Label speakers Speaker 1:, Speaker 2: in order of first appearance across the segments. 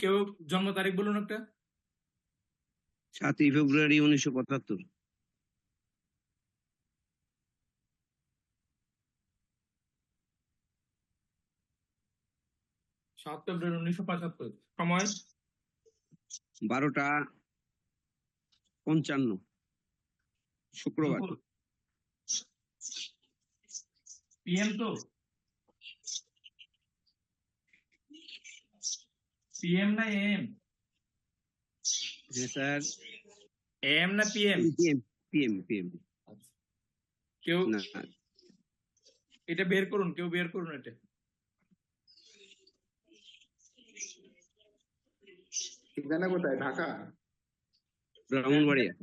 Speaker 1: কেউ জন্ম তারিখ বলুন একটা।
Speaker 2: 7ই ফেব্রুয়ারি 1975।
Speaker 1: 7 ফেব্রুয়ারি 1975। সময়
Speaker 2: 12টা 55, শুক্রবার।
Speaker 1: PM তো? PM না AM?
Speaker 2: হ্যাঁ স্যার।
Speaker 1: AM না PM?
Speaker 2: PM।
Speaker 1: কেউ
Speaker 2: না,
Speaker 1: এটা বের করুন, কেউ বের করুন এটা।
Speaker 3: ঠিকানা কোথায়? ঢাকা?
Speaker 2: ব্রাহ্মণবাড়িয়া।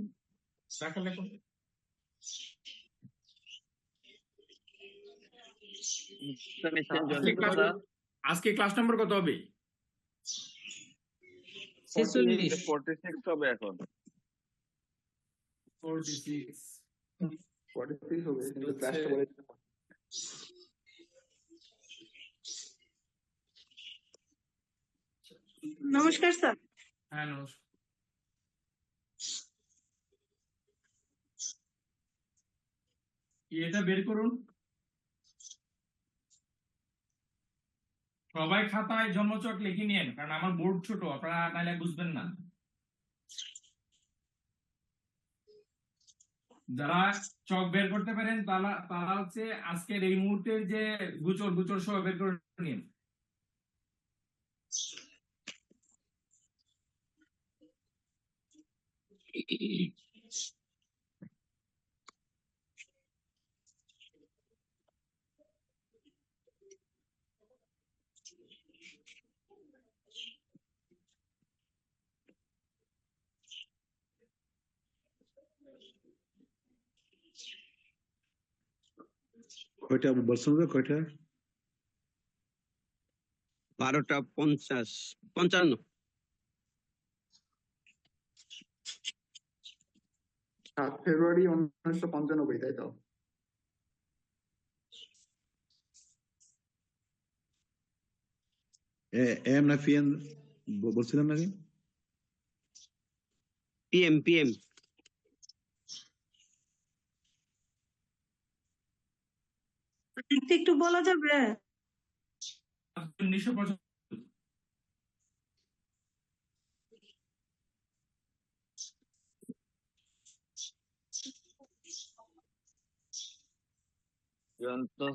Speaker 1: ঢাকা লেখুন। আজকে ক্লাস নাম্বার কত হবে?
Speaker 4: 46 হবে এখন।
Speaker 1: 46
Speaker 3: হবে, কিন্তু ক্লাসটা বলে
Speaker 5: নমস্কার স্যার।
Speaker 1: হ্যাঁ নমস্কার। এটা বের করুন সবাই, খাতায় জন্মচক লিখে নিন, কারণ আমার বোর্ড ছোট, আপনারা নাইলে বুঝবেন না। যারা চক বের করতে পারেন তারা হচ্ছে আজকের এই মুহূর্তের যে গুচর সহ বের করে নিন।
Speaker 3: কয়টা বলছেন? কয়টা?
Speaker 2: 12টা 55।
Speaker 3: 7 ফেব্রুয়ারি 1995, তাই তো? এম না পিএম বলছিলাম নাকি?
Speaker 2: PM।
Speaker 5: একটু বলা যাবে?
Speaker 1: 1975।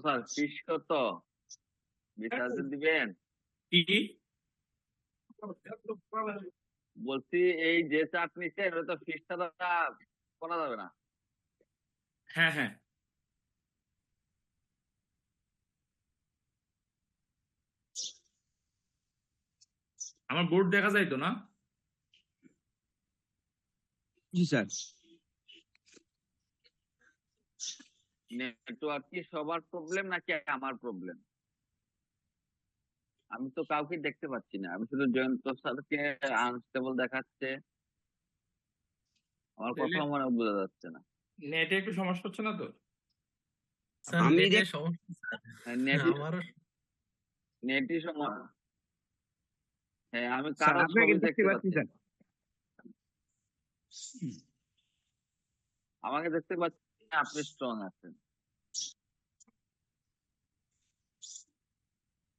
Speaker 4: স্যার ফিস কত? 20,000 দিবেন?
Speaker 1: কি
Speaker 4: বলছি এই যে চাপ নিচ্ছে এটা তো ফিসটা করা যাবে না।
Speaker 1: হ্যাঁ আমার বোর্ড দেখা যায় তো না?
Speaker 2: জি স্যার।
Speaker 4: নেটওয়ার্ক কি সবার প্রবলেম নাকি আমার প্রবলেম? আমি তো কাউকে দেখতে পাচ্ছি না, আমি শুধু জয়ন্ত স্যারকে আনস্টেবল দেখাচ্ছে, আমার কথা মনে বোঝা যাচ্ছে না।
Speaker 1: নেটে একটু সমস্যা হচ্ছে না তো?
Speaker 2: আমি
Speaker 4: নেটই হ্যাঁ, আমি কারো ছবি দেখতে পাচ্ছি না। আমাকে দেখতে পাচ্ছি আপনি স্ট্রং আছেন।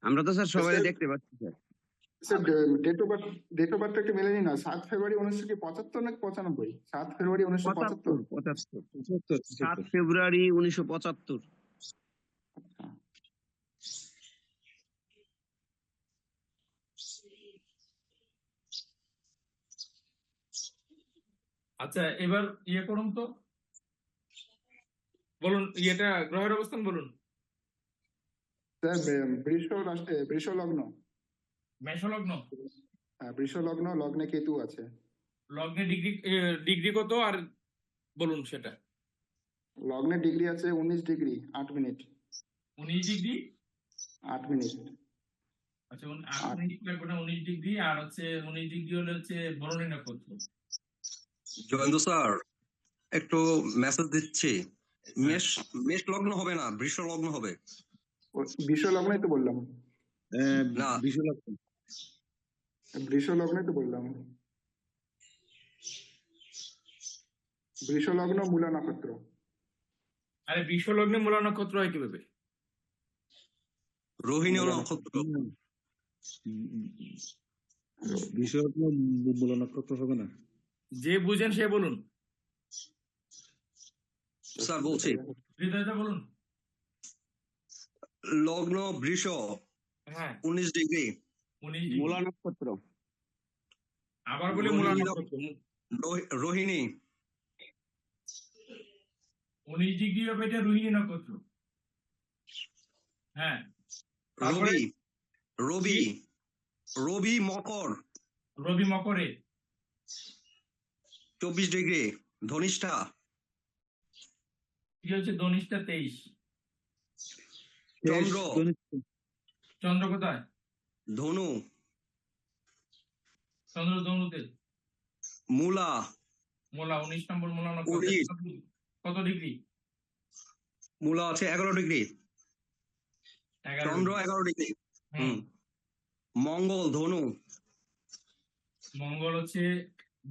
Speaker 2: আমরা তো স্যার সবাই দেখতে পাচ্ছি স্যার।
Speaker 3: স্যার ডেট অফ বার্থটা একটু মেলে নিন না। 7 ফেব্রুয়ারি 1975 নাকি 95? 7 ফেব্রুয়ারি 1975।
Speaker 2: 7 ফেব্রুয়ারি 1975।
Speaker 1: আচ্ছা এবার ইয়ে করুন তো, বলুন ইয়েটা গ্রহের অবস্থান বলুন।
Speaker 3: স্যার বৃষ লগ্ন।
Speaker 1: মেষ লগ্ন।
Speaker 3: হ্যাঁ, বৃষ লগ্ন, লগ্নে কেতু আছে।
Speaker 1: লগ্নে ডিগ্রি কত আর বলুন সেটা।
Speaker 3: লগ্নে ডিগ্রি আছে 19 ডিগ্রি 8 মিনিট।
Speaker 1: 19 degree
Speaker 3: 8 minute.
Speaker 1: আচ্ছা 8 মিনিট লাগবে না, 19 ডিগ্রি আর হচ্ছে 19 ডিগ্রি হলে হচ্ছে বরণী নক্ষত্র।
Speaker 6: জয়ন্ত স্যার একটু মেসেজ দিচ্ছি, মেষ লগ্ন হবে না, বৃষ লগ্ন হবে।
Speaker 3: বৃষ লগ্নই তো বললাম।
Speaker 6: না
Speaker 3: বৃষ লগ্ন বৃষ লগ্নে তো বললাম, বৃষ লগ্ন মূলা নক্ষত্র।
Speaker 1: আরে বিশ্ব লগ্নে মূলা নক্ষত্র হয় কিভাবে?
Speaker 6: রোহিণী
Speaker 3: মূলা
Speaker 6: নক্ষত্র।
Speaker 7: বিষয় মূল নক্ষত্র হবে না।
Speaker 1: যে বুঝেন সে বলুন।
Speaker 6: স্যার বলছি,
Speaker 1: হৃদয়টা বলুন।
Speaker 6: লগ্ন বৃষ,
Speaker 1: হ্যাঁ
Speaker 6: 19 ডিগ্রি।
Speaker 1: 19 ডিগ্রি।
Speaker 2: মূলা নক্ষত্র।
Speaker 1: আবার বলি মূলা
Speaker 6: রোহিণী
Speaker 1: নক্ষত্র।
Speaker 6: রোহিণী
Speaker 1: 19 ডিগ্রি হবে, এটা রোহিণী নক্ষত্র। হ্যাঁ তারপরে?
Speaker 6: রবি রবি রবি মকর,
Speaker 1: রবি মকরে
Speaker 6: 24 ডিগ্রি। ধনিষ্ঠা
Speaker 1: কি হচ্ছে? ধনিষ্ঠা 23।
Speaker 6: চন্দ্র
Speaker 1: চন্দ্র কোথায়?
Speaker 6: ধনু।
Speaker 1: চন্দ্র ধনুতে।
Speaker 6: মূলা
Speaker 1: মূলা 19 নম্বর মূলা নক্ষত্র।
Speaker 6: 19।
Speaker 1: কত ডিগ্রি?
Speaker 6: মূলা আছে 11 ডিগ্রি।
Speaker 1: 11
Speaker 6: চন্দ্র
Speaker 1: ডিগ্রি।
Speaker 6: 11 ডিগ্রি।
Speaker 1: হুম।
Speaker 6: মঙ্গল ধনু
Speaker 1: মঙ্গল হচ্ছে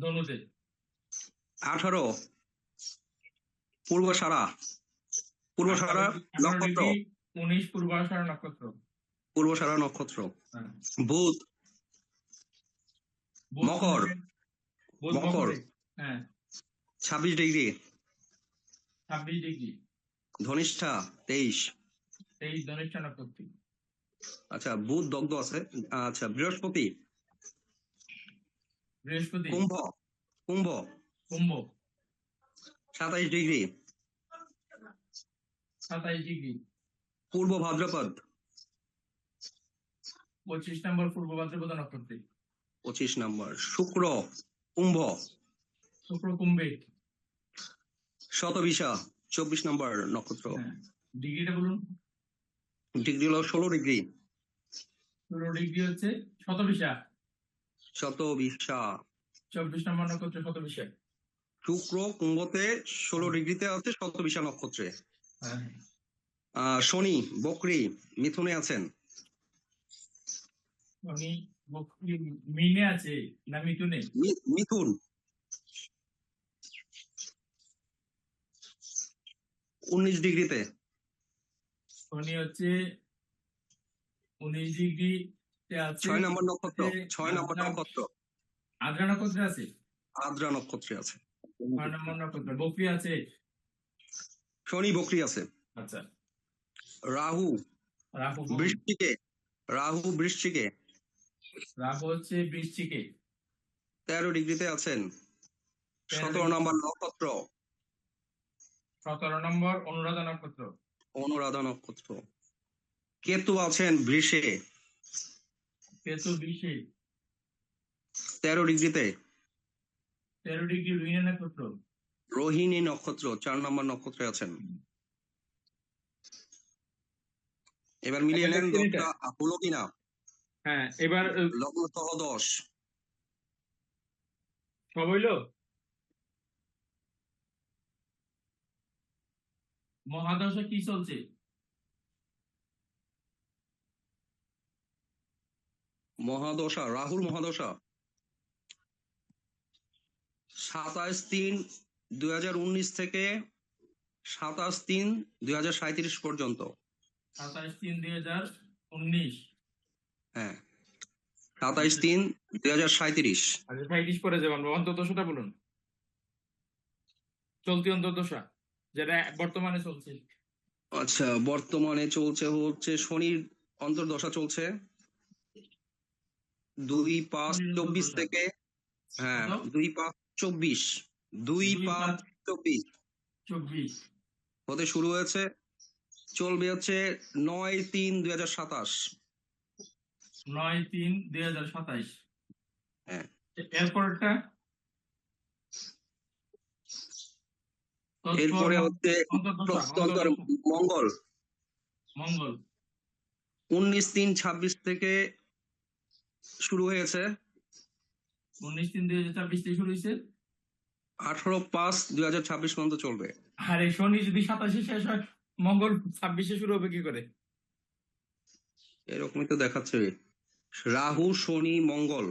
Speaker 1: ধনুতে।
Speaker 6: 18। পূর্বসারা নক্ষত্র।
Speaker 1: 19 পূর্বাষাঢ়া নক্ষত্র।
Speaker 6: পূর্বসারা নক্ষত্র।
Speaker 1: হ্যাঁ।
Speaker 6: বুধ
Speaker 1: বুধ
Speaker 6: মকর।
Speaker 1: কোনটায়? বুধ
Speaker 6: মকর।
Speaker 1: মকরে। হ্যাঁ
Speaker 6: 26 ডিগ্রি।
Speaker 1: 26 ডিগ্রি।
Speaker 6: ধনিষ্ঠা 23।
Speaker 1: 23 ধনিষ্ঠা নক্ষত্র।
Speaker 6: আচ্ছা বুধ দগ্ধ আছে। আচ্ছা বৃহস্পতি
Speaker 1: বৃহস্পতি
Speaker 6: কুম্ভ
Speaker 1: কুম্ভ
Speaker 6: 27 ডিগ্রি।
Speaker 1: 27 ডিগ্রি।
Speaker 6: পূর্ব ভাদ্রপদ
Speaker 1: 25 নম্বর পূর্ব ভাদ্রপদ নক্ষত্রে।
Speaker 6: 25 নম্বর। শুক্র কুম্ভ।
Speaker 1: শুক্র কুম্ভে।
Speaker 6: শতবিশা 24 নম্বর নক্ষত্র।
Speaker 1: হ্যাঁ ডিগ্রিটা বলুন।
Speaker 6: ডিগ্রি হলো 16 ডিগ্রি।
Speaker 1: 16 ডিগ্রি হচ্ছে শতবিশা।
Speaker 6: শতবিশা
Speaker 1: 24 নম্বর নক্ষত্র শতবিশা।
Speaker 6: শুক্র কুম্ভতে 16 ডিগ্রিতে আছে শতবিশা নক্ষত্রে।
Speaker 1: হ্যাঁ
Speaker 6: শনি বকরি মিথুনে আছেন।
Speaker 1: উনি মিনে আছে না মিথুনে?
Speaker 6: মিথুন 19 ডিগ্রিতে।
Speaker 1: শনি হচ্ছে 19 ডিগ্রি
Speaker 6: 6 নম্বর নক্ষত্র। 6 নম্বর নক্ষত্র
Speaker 1: আদ্রা নক্ষত্রে আছে।
Speaker 6: আদ্রা নক্ষত্রে আছে।
Speaker 1: 6 নম্বর নক্ষত্র বকরি আছে।
Speaker 6: শনি বকরি আছে।
Speaker 1: আচ্ছা
Speaker 6: রাহু
Speaker 1: রাহু
Speaker 6: বৃশ্চিকে।
Speaker 1: রাহু হচ্ছে বৃশ্চিকে।
Speaker 6: 13 ডিগ্রিতে আছেন। 17 নম্বর নক্ষত্র
Speaker 1: 17 নম্বর অনুরাধা নক্ষত্র।
Speaker 6: অনুরাধা নক্ষত্র। কেতু আছেন বৃষে।
Speaker 1: কেতু বৃষে
Speaker 6: 13 ডিগ্রিতে।
Speaker 1: 13 ডিগ্রি রোহিণী নক্ষত্র।
Speaker 6: রোহিণী নক্ষত্র 4 নম্বর নক্ষত্রে আছেন। এবার মিলিয়ে নেন দশটা হলো কিনা।
Speaker 1: হ্যাঁ এবার
Speaker 6: লগ্ন সহ 10।
Speaker 1: সব হইলো। মহাদশা কি চলছে?
Speaker 6: মহাদশা রাহুল মহাদশা 27/3/2019 থেকে 27/3/2037 পর্যন্ত।
Speaker 1: 27/3/2019।
Speaker 6: হ্যাঁ 27/3/2037।
Speaker 1: আচ্ছা 37 পরে যাবেন। অন্তর্দশাটা বলুন। চলতি অন্তর্দশা যেটা বর্তমানে চলছে।
Speaker 6: আচ্ছা বর্তমানে চলছে হচ্ছে শনির অন্তর্দশা চলছে 2/5/24 থেকে। হ্যাঁ 2/5/24 2/5/24
Speaker 1: 24
Speaker 6: হতে শুরু হয়েছে। চলবে হচ্ছে 9/3/2027।
Speaker 1: 9/3/2027।
Speaker 6: হ্যাঁ
Speaker 1: এরপরটা
Speaker 6: এরপরে হচ্ছে প্রস্তর মঙ্গল।
Speaker 1: মঙ্গল
Speaker 6: 19/3/26 থেকে শুরু হয়েছে।
Speaker 1: 19/3/2026 থেকে শুরু হয়েছে।
Speaker 6: 18/5/2026 পর্যন্ত চলবে।
Speaker 1: আরে শনি যদি 27 শেষ হয় মঙ্গল 26 শুরু হবে কি করে?
Speaker 6: এরকমই তো দেখাচ্ছে। রাহু শনি মঙ্গল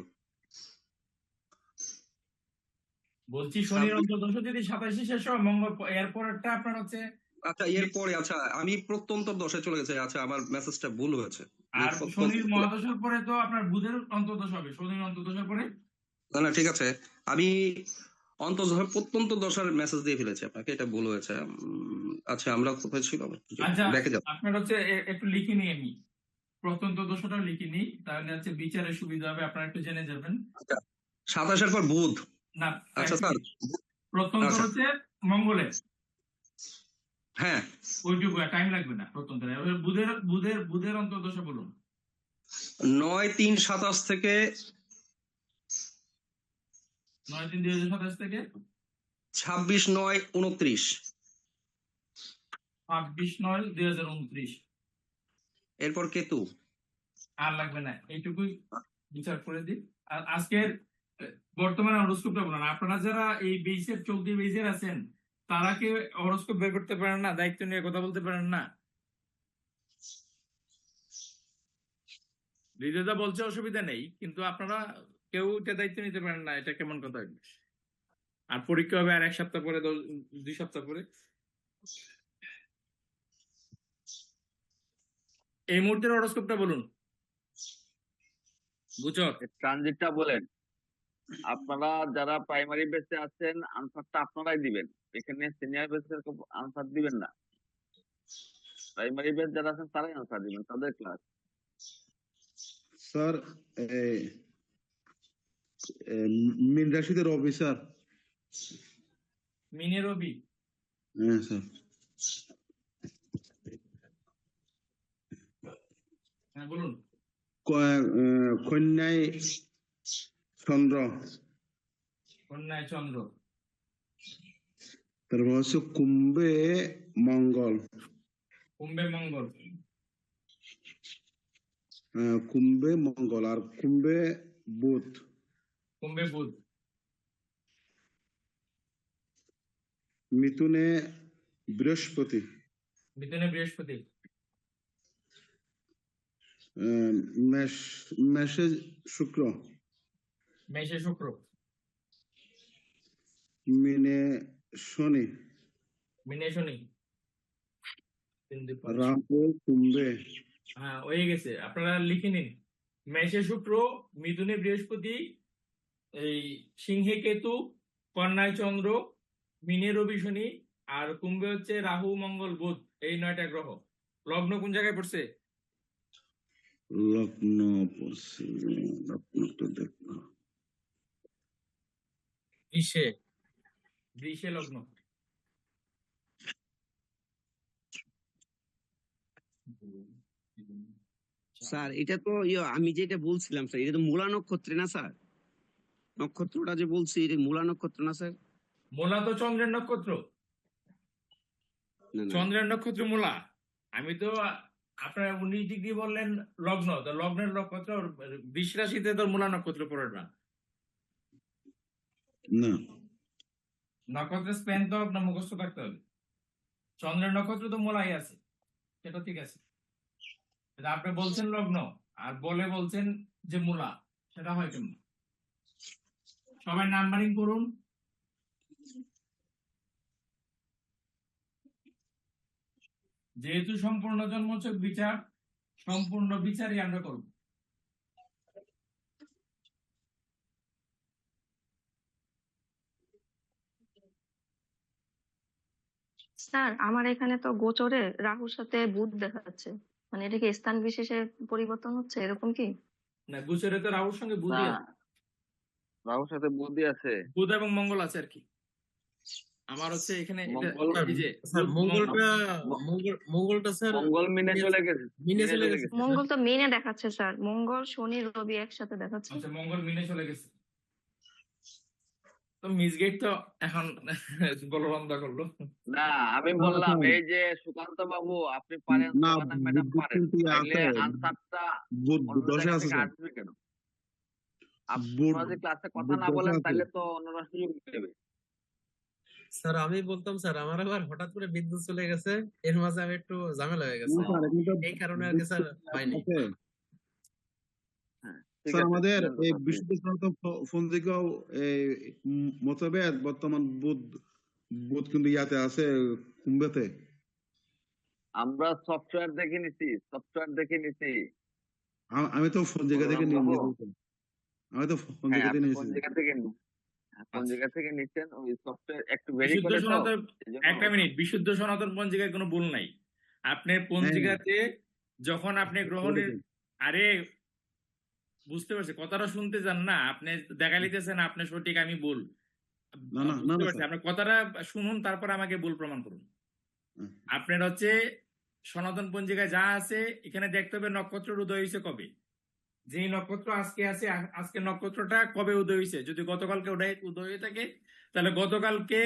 Speaker 1: বলছি শনির অন্তর্দশ যদি 27 শেষ হয়, মঙ্গল এরপরটা আপনার হচ্ছে,
Speaker 6: আচ্ছা এরপরে আচ্ছা আমি প্রত্যন্তর দশায় চলে গেছে, আচ্ছা আমার মেসেজটা ভুল হয়েছে।
Speaker 1: আর শনির মহাদশার পরে তো আপনার বুধের অন্তর্দশ হবে, শনির অন্তর্দশার পরে।
Speaker 6: না না ঠিক আছে, আমি অন্তর্দশা প্রত্যন্ত দশার মেসেজ দিয়ে ফেলেছি আপনাকে, এটা ভুল হয়েছে। আচ্ছা আমরা কোথায় ছিলাম
Speaker 1: আচ্ছা
Speaker 6: দেখে যাও।
Speaker 1: আপনার হচ্ছে একটু লিখে নিই আমি, প্রত্যন্ত দশাটা লিখে নিই, তাহলে হচ্ছে বিচারের সুবিধা হবে, আপনারা একটু জেনে যাবেন।
Speaker 6: 27-এর পর বুধ।
Speaker 1: না
Speaker 6: আচ্ছা স্যার,
Speaker 1: প্রত্যন্ত
Speaker 6: আচ্ছা।
Speaker 1: হচ্ছে মঙ্গলের,
Speaker 6: হ্যাঁ
Speaker 1: ওইটুকু টাইম লাগবে না প্রত্যন্ত। বুধের বুধের বুধের অন্তর্দশা বলুন।
Speaker 6: 9-3-27 থেকে
Speaker 1: 9-3-2027 থেকে
Speaker 6: 26-9-29।
Speaker 1: 26-9-2029।
Speaker 6: এরপর কেতু।
Speaker 1: আর লাগবে না, এইটুকুই বিচার করে দিই। আর আজকের বর্তমানে হরোস্কোপটা বলুন। আপনারা যারা এই বেজের চোখ দিয়ে বেজের আছেন, তারা কি হরোস্কোপ বের করতে পারেন না? দায়িত্ব নিয়ে কথা বলতে পারেন না? হৃদয়দা বলছে অসুবিধা নেই, কিন্তু আপনারা কেউ এটা দায়িত্ব নিতে পারেন না, এটা কেমন কথা? আর পরীক্ষা হবে আর 1 সপ্তাহ পরে, 2 সপ্তাহ পরে। এই মুহূর্তের হরোস্কোপটা বলুন। গোচর
Speaker 4: ট্রানজিটটা বলেন। আপনারা যারা প্রাইমারি বেসে আছেন আনসারটা আপনারাই দিবেন, এখানে সিনিয়র বেসের আনসার দিবেন না। প্রাইমারি বেস যারা আছেন তারাই আনসার দিবেন, তাদের ক্লাস।
Speaker 7: স্যার মিন রাশিতে রবি স্যার।
Speaker 1: মিনে রবি।
Speaker 7: হ্যাঁ স্যার।
Speaker 1: হ্যাঁ বলুন।
Speaker 7: কন্যায় চন্দ্র,
Speaker 1: কন্যায় চন্দ্র,
Speaker 7: তারপর হচ্ছে কুম্ভে মঙ্গল,
Speaker 1: কুম্ভে মঙ্গল,
Speaker 7: কুম্ভে মঙ্গল আর কুম্ভে বুধ,
Speaker 1: কুম্ভে বুধ,
Speaker 7: মিথুনে বৃহস্পতি,
Speaker 1: মিথুনে বৃহস্পতি,
Speaker 7: মেষে শুক্র,
Speaker 1: মেষে শুক্র,
Speaker 7: মিনে শনি,
Speaker 1: মিনে শনি,
Speaker 7: রাহু কুম্ভে।
Speaker 1: হ্যাঁ হয়ে গেছে, আপনারা লিখে নিন। মেষে শুক্র, মিথুনে বৃহস্পতি, এই সিংহে কেতু, কন্যায় চন্দ্র, মিনে রবি শনি, আর কুম্ভে হচ্ছে রাহু মঙ্গল বুধ, এই 9টা গ্রহ। লগ্ন কোন জায়গায় পড়ছে?
Speaker 7: লগ্ন পড়ছে, লগ্নটা দেখো
Speaker 1: বৃষে, বৃষে লগ্ন।
Speaker 2: স্যার এটা তো আমি যেটা বলছিলাম স্যার, এটা তো মূলা নক্ষত্রে না স্যার? নক্ষত্রটা যে বলছি এটা মূলা নক্ষত্র না স্যার?
Speaker 1: মূলা তো চন্দ্রের নক্ষত্র,
Speaker 2: না না,
Speaker 1: চন্দ্রের নক্ষত্র মূলা। আমি তো আপনার 19 ডিগ্রি বললেন লগ্ন, তো লগ্নের নক্ষত্র বৃষ রাশিতে তো মূলা নক্ষত্র পড়ে না।
Speaker 7: না।
Speaker 1: নক্ষত্রের স্প্যান তো আপনার মুখস্থ থাকতে হবে। চন্দ্রের নক্ষত্র তো মূলাই আছে, সেটা ঠিক আছে। কিন্তু আপনি বলছেন লগ্ন আর বলে বলছেন যে মূলা, সেটা হয় কেমন? সবাই নাম্বারিং করুন। যেহেতু সম্পূর্ণ জন্মছক বিচার, সম্পূর্ণ বিচারই আমরা করব।
Speaker 8: স্যার আমার এখানে তো গোচরে রাহুর সাথে বুধ দেখাচ্ছে, মানে এটা কি স্থান বিশেষে পরিবর্তন হচ্ছে এরকম কি?
Speaker 1: না, গোচরে তো রাহুর সঙ্গে বুধই
Speaker 4: না,
Speaker 1: আছে,
Speaker 4: রাহুর সাথে বুদ্ধি আছে।
Speaker 1: বুধ এবং মঙ্গল আছে আর কি। আমার হচ্ছে এখানে
Speaker 4: মঙ্গল,
Speaker 1: এই যে
Speaker 9: মঙ্গলটা স্যার
Speaker 4: মঙ্গল মিনে চলে গেছে,
Speaker 9: মিনে চলে গেছে।
Speaker 8: মঙ্গল তো মিনে দেখাচ্ছে স্যার, মঙ্গল শনি রবি একসাথে দেখাচ্ছে।
Speaker 1: আচ্ছা মঙ্গল মিনে চলে গেছে, তো মিসগেট তো এখন বলবন্ধা করলো।
Speaker 4: না আমি বললাম এই যে সুকান্ত বাবু আপনি পারেন,
Speaker 7: না,
Speaker 4: সোহানা ম্যাডাম
Speaker 7: বুধ
Speaker 4: পারেন,
Speaker 7: কিন্তু
Speaker 4: তাইলে
Speaker 7: আছে।
Speaker 4: আনসারটা
Speaker 7: বুধ
Speaker 4: অন্য
Speaker 7: দশে
Speaker 4: জায়গা
Speaker 7: আছে
Speaker 4: থেকে
Speaker 7: স্যার।
Speaker 4: আসবে কেন?
Speaker 7: বুধ
Speaker 4: আপনারা যদি ক্লাসে কথা
Speaker 7: বুধ
Speaker 4: না
Speaker 7: দশে
Speaker 4: বলেন
Speaker 7: আছে।
Speaker 4: তাহলে তো অন্যরা সুযোগ দেবে।
Speaker 9: স্যার আমি বলতাম স্যার আমার আবার হঠাৎ করে বিদ্যুৎ চলে গেছে, এর মাঝে আমি একটু ঝামেলা হয়ে গেছে,
Speaker 7: না স্যার, এখানে তো
Speaker 9: এই কারণে আর কি স্যার হয়নি।
Speaker 7: আছে।
Speaker 4: হ্যাঁ ঠিক
Speaker 7: স্যার
Speaker 4: আছে
Speaker 7: আমাদের
Speaker 4: জয়ন্ত
Speaker 7: এই
Speaker 4: স্যার, জি।
Speaker 7: বিশুদ্ধ সনাতন পঞ্জিকাও এই মোতাবেক বর্তমান বুধ বুধ কিন্তু ইয়াতে আছে কুম্ভতে।
Speaker 4: আমরা সফটওয়্যার দেখে নিছি।
Speaker 7: আমি তো পঞ্জিকা থেকে
Speaker 4: বলরাম
Speaker 7: নিয়ে
Speaker 4: বাবু,
Speaker 7: নিয়েছি। আমি তো
Speaker 4: হ্যাঁ
Speaker 7: পঞ্জিকা থেকে
Speaker 4: আপনি
Speaker 7: নিয়েছি।
Speaker 1: আচ্ছা
Speaker 4: পঞ্জিকা থেকে নিচ্ছেন, ওই সফটওয়্যার একটু ভেরি
Speaker 1: বিশুদ্ধ
Speaker 4: করে তো
Speaker 1: সনাতন,
Speaker 4: এই জন্য
Speaker 1: একটা মিনিট, বিশুদ্ধ সনাতন পঞ্জিকায় কোনো ভুল নাই। আপনার
Speaker 7: হ্যাঁ
Speaker 1: পঞ্জিকাতে যখন আপনি গ্রহণের,
Speaker 7: করেছি।
Speaker 1: আরে বুঝতে পারছি, কথাটা শুনতে চান না আপনি, দেখা লিতেছেন আপনি সঠিক আমি ভুল।
Speaker 7: না না না
Speaker 1: বুঝতে
Speaker 7: না
Speaker 1: পারছি,
Speaker 7: স্যার।
Speaker 1: আপনার কথাটা শুনুন, তারপর আমাকে ভুল প্রমাণ করুন।
Speaker 7: হ্যাঁ,
Speaker 1: আপনার হচ্ছে সনাতন পঞ্জিকায় যা আছে, এখানে দেখতে হবে নক্ষত্রের উদয় হয়েছে কবে, যে নক্ষত্র আজকে আছে, আজকে নক্ষত্রটা কবে উদয় হয়েছে। যদি গতকালকে উদয় হয়ে থাকে, তাহলে গতকালকে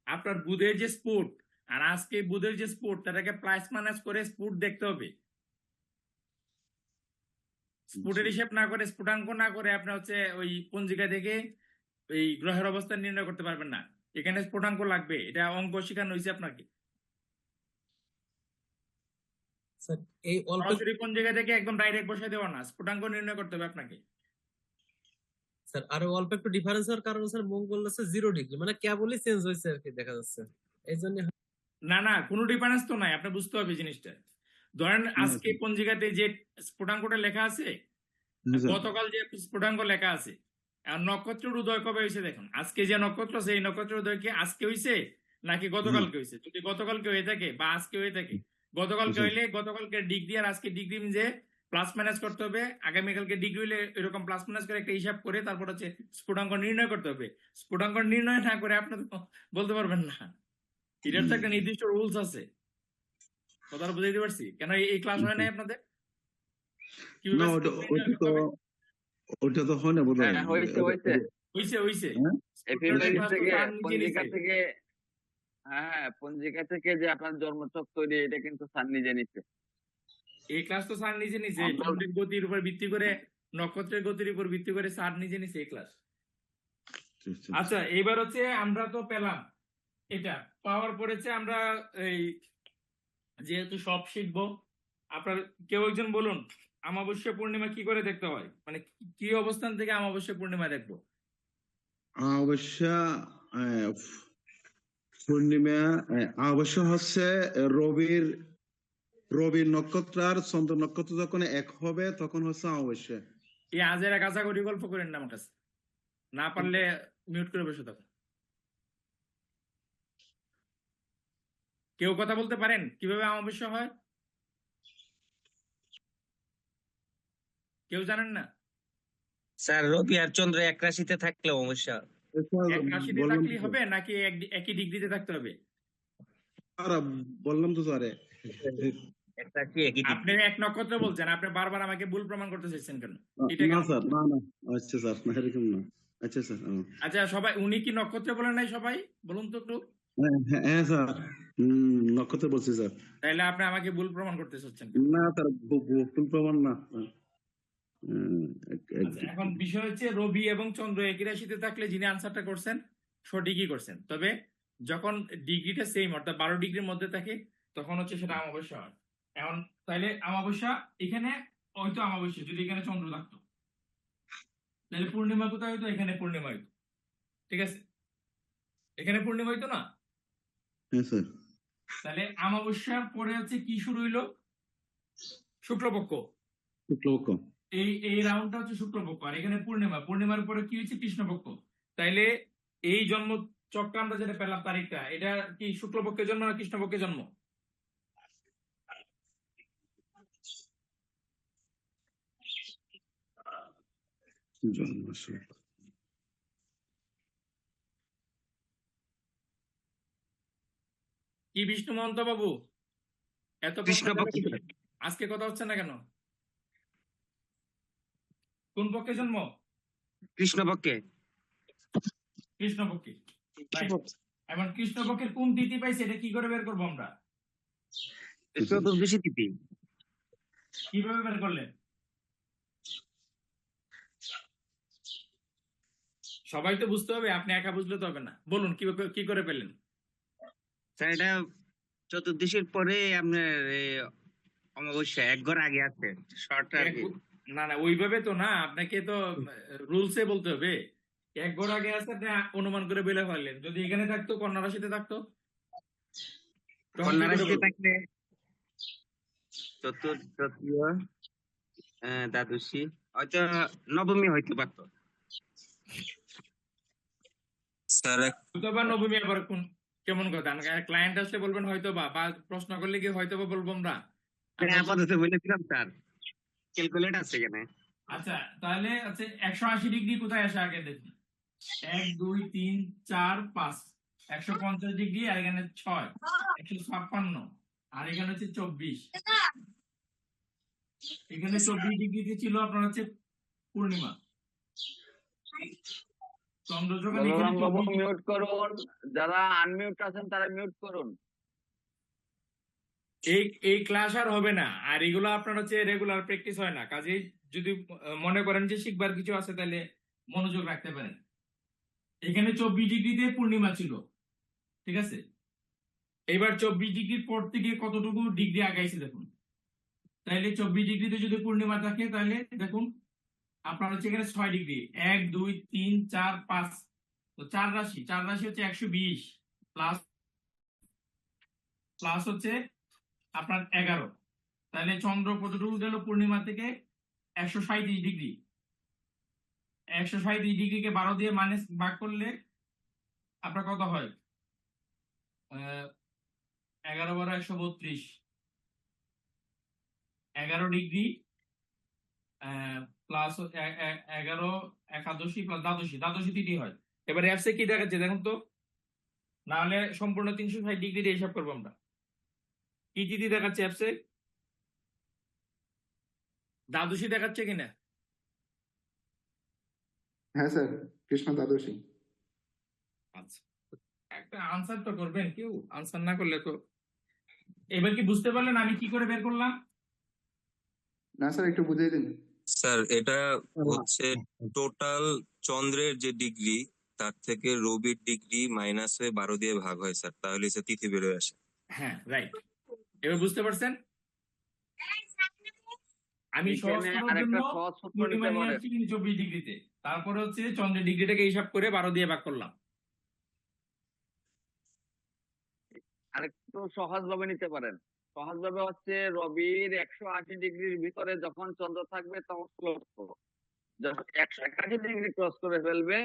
Speaker 1: আপনার বুধের যে স্পুট আর আজকে বুধের যে স্পুট, তাটাকে প্লাস মাইনাস করে স্পুট দেখতে হবে। স্পুটের
Speaker 7: আচ্ছা।
Speaker 1: হিসেব না করে, স্ফুটাঙ্ক না করে আপনি হচ্ছে ওই পঞ্জিকা থেকে এই গ্রহের অবস্থান নির্ণয় করতে পারবেন না। এখানে স্ফুটাঙ্ক লাগবে, এটা অঙ্ক শেখানো হয়েছে আপনাকে।
Speaker 9: স্যার এই অল্প
Speaker 1: সরাসরি পঞ্জিকা থেকে একদম ডাইরেক্ট বসাই দেওয়া না, স্ফুটাঙ্ক নির্ণয় করতে হবে আপনাকে।
Speaker 9: স্যার আরো অল্প একটু ডিফারেন্স হওয়ার কারণে স্যার মঙ্গল আছে 0 ডিগ্রি, মানে কেবলই চেঞ্জ হয়েছে আর কি দেখা যাচ্ছে, এই জন্য।
Speaker 1: না না, কোনো ডিফারেন্স তো নাই, আপনি বুঝতে হবে জিনিসটা। ধরেন
Speaker 7: না
Speaker 1: আজকে
Speaker 7: স্যার।
Speaker 1: পঞ্জিকাতে যে স্ফুটাঙ্কটা লেখা আছে,
Speaker 7: জি স্যার।
Speaker 1: গতকাল যে স্ফুটাঙ্ক লেখা আছে, আর নক্ষত্রের উদয় কবে হয়েছে দেখুন। আজকে যে নক্ষত্র আছে, এই নক্ষত্রের উদয় কি আজকে হয়েছে নাকি
Speaker 7: জি
Speaker 1: গতকালকে হয়েছে? যদি গতকালকে হয়ে থাকে বা আজকে হয়ে থাকে, গতকালকে
Speaker 7: স্যার।
Speaker 1: হইলে গতকালকে ডিগ্রি আর আজকে ডিগ্রি মিলে প্লাস মাইনাস করতে হবে। আগামীকালকে ডিগ্রি হইলে এরকম প্লাস মাইনাস করে একটা হিসাব করে তারপর হচ্ছে স্ফুটাঙ্ক নির্ণয় করতে হবে। স্ফুটাঙ্ক নির্ণয় না করে আপনি তো বলতে পারবেন না। এটার তো একটা নির্দিষ্ট রুলস আছে। কথাটা বুঝাইতে পারছি? কেন এই ক্লাস হয় নাই আপনাদের?
Speaker 7: না
Speaker 1: কিভাবে
Speaker 7: ওটা
Speaker 1: স্ফুট নির্ণয় করতে হবে?
Speaker 7: ওটা তো হয় না বোধ হয়।
Speaker 4: হ্যাঁ হয়েছে।
Speaker 1: হইছে।
Speaker 7: হ্যাঁ
Speaker 1: স্ফুটনের
Speaker 4: এপিমেরিস
Speaker 1: ক্লাস তো
Speaker 4: থেকে
Speaker 1: স্যার নিজে
Speaker 4: পঞ্জিকা
Speaker 1: নিছে।
Speaker 4: থেকে, হ্যাঁ পঞ্জিকা থেকে যে আপনার জন্মছক তৈরি, এটা কিন্তু স্যার নিজে নিচ্ছে।
Speaker 1: এই ক্লাস তো স্যার নিজে নিছে।
Speaker 4: আমরা
Speaker 1: চন্দ্রের গতির উপর ভিত্তি করে, নক্ষত্রের গতির উপর ভিত্তি করে স্যার নিজে নিছে এই ক্লাস। আচ্ছা, এবার হচ্ছে আমরা তো পেলাম এটা, পাওয়ার পরেছে আমরা এই যেহেতু সব শিখবো, আপনার কেউ একজন বলুন অমাবস্যা পূর্ণিমা কি করে দেখতে হয়, মানে কি অবস্থান থেকে অমাবস্যা পূর্ণিমা দেখবো?
Speaker 7: অবশ্য পূর্ণিমা অবশ্য হচ্ছে রবির রবির নক্ষত্র আর চন্দ্র নক্ষত্র যখন এক হবে তখন হচ্ছে অমাবস্যা।
Speaker 1: এই আজেরা কাছাকাছি গল্প করেন না আমার কাছে, না পারলে মিউট করে বসে থাকুন। কেউ কথা বলতে পারেন কিভাবে অমাবস্যা হয়? কেউ জানেন না?
Speaker 10: স্যার রবি আর চন্দ্র এক রাশিতে থাকলে অবশ্য
Speaker 1: এক রাশিতে
Speaker 7: বললাম
Speaker 1: থাকলেই
Speaker 7: তো
Speaker 1: হবে নাকি একই ডিগ্রিতে থাকতে হবে?
Speaker 7: স্যার, বললাম তো স্যার
Speaker 10: এক রাশি একই
Speaker 1: আপনি
Speaker 10: ডিগ্রি।
Speaker 1: এক নক্ষত্র বলছেন, আপনি বারবার আমাকে ভুল প্রমাণ করতে চাইছেন কেন? এটা
Speaker 7: না
Speaker 1: কেন?
Speaker 7: স্যার, না না আচ্ছা স্যার, না এরকম না। আচ্ছা স্যার।
Speaker 1: আচ্ছা সবাই, উনি কি নক্ষত্র বলেন নাই সবাই? বলুন তো একটু।
Speaker 7: হ্যাঁ স্যার, নক্ষত্র বলছি স্যার।
Speaker 1: তাইলে আপনি আমাকে ভুল প্রমাণ করতে চাচ্ছেন কেন?
Speaker 7: না স্যার, ভুল প্রমাণ না।
Speaker 1: আচ্ছা, এখন বিষয় হচ্ছে রবি এবং চন্দ্র একই রাশিতে থাকলে যিনি আনসারটা করছেন সঠিকই করছেন, তবে যখন ডিগ্রিটা সেম অর্থাৎ 12 ডিগ্রির মধ্যে থাকে তখন হচ্ছে সেটা অমাবস্যা হয়। এখন তাইলে অমাবস্যা এখানে হয়তো অমাবস্যা যদি এখানে চন্দ্র থাকতো, তাহলে পূর্ণিমা কোথায় হইতো? এখানে পূর্ণিমা হইতো। ঠিক আছে, এখানে পূর্ণিমা হইতো না?
Speaker 7: হ্যাঁ স্যার।
Speaker 1: তাহলে অমাবস্যার পরে হচ্ছে কি শুরু হইলো? শুক্লপক্ষ।
Speaker 7: শুক্লপক্ষ।
Speaker 1: এই রাউন্ডটা হচ্ছে শুক্লপক্ষ, আর এখানে পূর্ণিমা। পূর্ণিমার পরে কি হচ্ছে? কৃষ্ণপক্ষ। তাইলে এই জন্ম চক্র আমরা যেটা পেলাম তারিখটা, এটা কি শুক্লপক্ষের জন্ম না কৃষ্ণপক্ষের জন্ম? কি বিষ্ণু মহন্ত বাবু, এত
Speaker 10: কৃষ্ণপক্ষ।
Speaker 1: আজকে কথা হচ্ছে না কেন? কোন পক্ষে জন্ম?
Speaker 10: কৃষ্ণপক্ষে।
Speaker 1: কৃষ্ণপক্ষে। এখন কৃষ্ণপক্ষের কোন তিথি পাইছে এটা কি করে বের করবো আমরা?
Speaker 10: চতুর্দশী তিথি।
Speaker 1: কিভাবে বের করলেন? সবাই তো বুঝতে হবে, আপনি একা বুঝলে তো হবে না। বলুন কি করে পেলেন?
Speaker 10: স্যার এটা চতুর্দশীর পরে আপনার অমাবস্যা এক ঘর আগে আছে, শর্ট আর কি।
Speaker 1: না না ওইভাবে তো না, আপনাকে তো রুলসে বলতে হবে। এক ঘর আগে আছে আপনি অনুমান করে বেলে ফেললেন, যদি এখানে থাকতো কন্যা রাশিতে থাকতো তখন কি
Speaker 2: কন্যা
Speaker 1: করে
Speaker 2: রাশিতে
Speaker 1: বলবো?
Speaker 2: থাকলে তৃতীয় দ্বাদশী হয়তো নবমী হইতে পারতো।
Speaker 6: স্যার
Speaker 1: হয়তো বা নবমী আবার কোন কেমন কথা, ক্লায়েন্ট আসলে বলবেন হয়তো বা প্রশ্ন করলে কি হয়তো বা বলবো আমরা। আমরা
Speaker 2: আপাতত বলেছিলাম স্যার, ক্যালকুলেট আছে এখানে।
Speaker 1: আচ্ছা তাহলে আছে 180 ডিগ্রি কোথায় আসে আগে দেখি। 1 2 3 4 5 150 ডিগ্রি, আর এখানে 6 156, আর এখানে হচ্ছে 24। এখানে 24 ডিগ্রিতে ছিল আপনার হচ্ছে পূর্ণিমা। চন্দ্র যখন এখানে
Speaker 4: বলরাম বাবু
Speaker 1: 24
Speaker 4: মিউট করুন, যারা আনমিউট আছেন তারা মিউট করুন।
Speaker 1: এই এই ক্লাস আর হবে না, আর এগুলো আপনার হচ্ছে রেগুলার প্র্যাকটিস হয় না। কাজেই যদি মনে করেন যে শিখবার কিছু আছে তাহলে মনোযোগ রাখতে পারেন। এখানে 24 ডিগ্রিতে পূর্ণিমা ছিল, ঠিক আছে। এবার 24 ডিগ্রির পর থেকে কতটুকু ডিগ্রি আগাইছে দেখুন। তাহলে 24 ডিগ্রিতে যদি পূর্ণিমা থাকে তাহলে দেখুন আপনার হচ্ছে এখানে 6 ডিগ্রি, 1 2 3 4 5, তো 4 রাশি হচ্ছে 120 প্লাস প্লাস হচ্ছে আপনার 11। তাহলে চন্দ্র কতটুকু গেল পূর্ণিমা থেকে? 137 ডিগ্রি। 137 ডিগ্রিকে 12 দিয়ে মাইনাস ভাগ করলে আপনার কত হয়? 11 12 132। 11 ডিগ্রি প্লাস 11 একাদশী প্লাস দ্বাদশী তিথি হয়। এবার অ্যাপসে কি দেখাচ্ছে দেখুন তো, না হলে সম্পূর্ণ 360 ডিগ্রি দিয়ে হিসাব করবো আমরা। কি তিথি দেখাচ্ছে অ্যাপসে? দ্বাদশী দেখাচ্ছে কিনা?
Speaker 3: হ্যাঁ স্যার, কৃষ্ণ দ্বাদশী।
Speaker 1: আচ্ছা, একটা আনসার তো করবেন, কেউ আনসার না করলে তো। এবার কি বুঝতে পারলেন আমি কি করে বের করলাম?
Speaker 3: না স্যার, একটু বুঝিয়ে দিন।
Speaker 6: স্যার এটা হচ্ছে টোটাল চন্দ্রের যে ডিগ্রি তার থেকে রবির ডিগ্রি মাইনাস হয়ে 12 দিয়ে ভাগ হয় স্যার, তাহলে সে তিথি বেরোয় আসে।
Speaker 1: হ্যাঁ রাইট, এবার বুঝতে পারছেন। আমি সহজ
Speaker 4: এখানে
Speaker 1: করার জন্য
Speaker 4: আরেকটা সহজ সূত্র
Speaker 1: পূর্ণিমা
Speaker 4: নিতে
Speaker 1: নিয়ে
Speaker 4: পারেন।
Speaker 1: আসছি কিন্তু 24 ডিগ্রিতে, তারপরে হচ্ছে চন্দ্রের ডিগ্রিটাকে হিসাব করে 12 দিয়ে ভাগ করলাম।
Speaker 4: আরেকটু সহজ ভাবে নিতে পারেন। সহজ ভাবে হচ্ছে রবির 180 ডিগ্রির ভিতরে যখন চন্দ্র থাকবে তখন শুক্লপক্ষ, যখন 181 ডিগ্রি ক্রস করে ফেলবে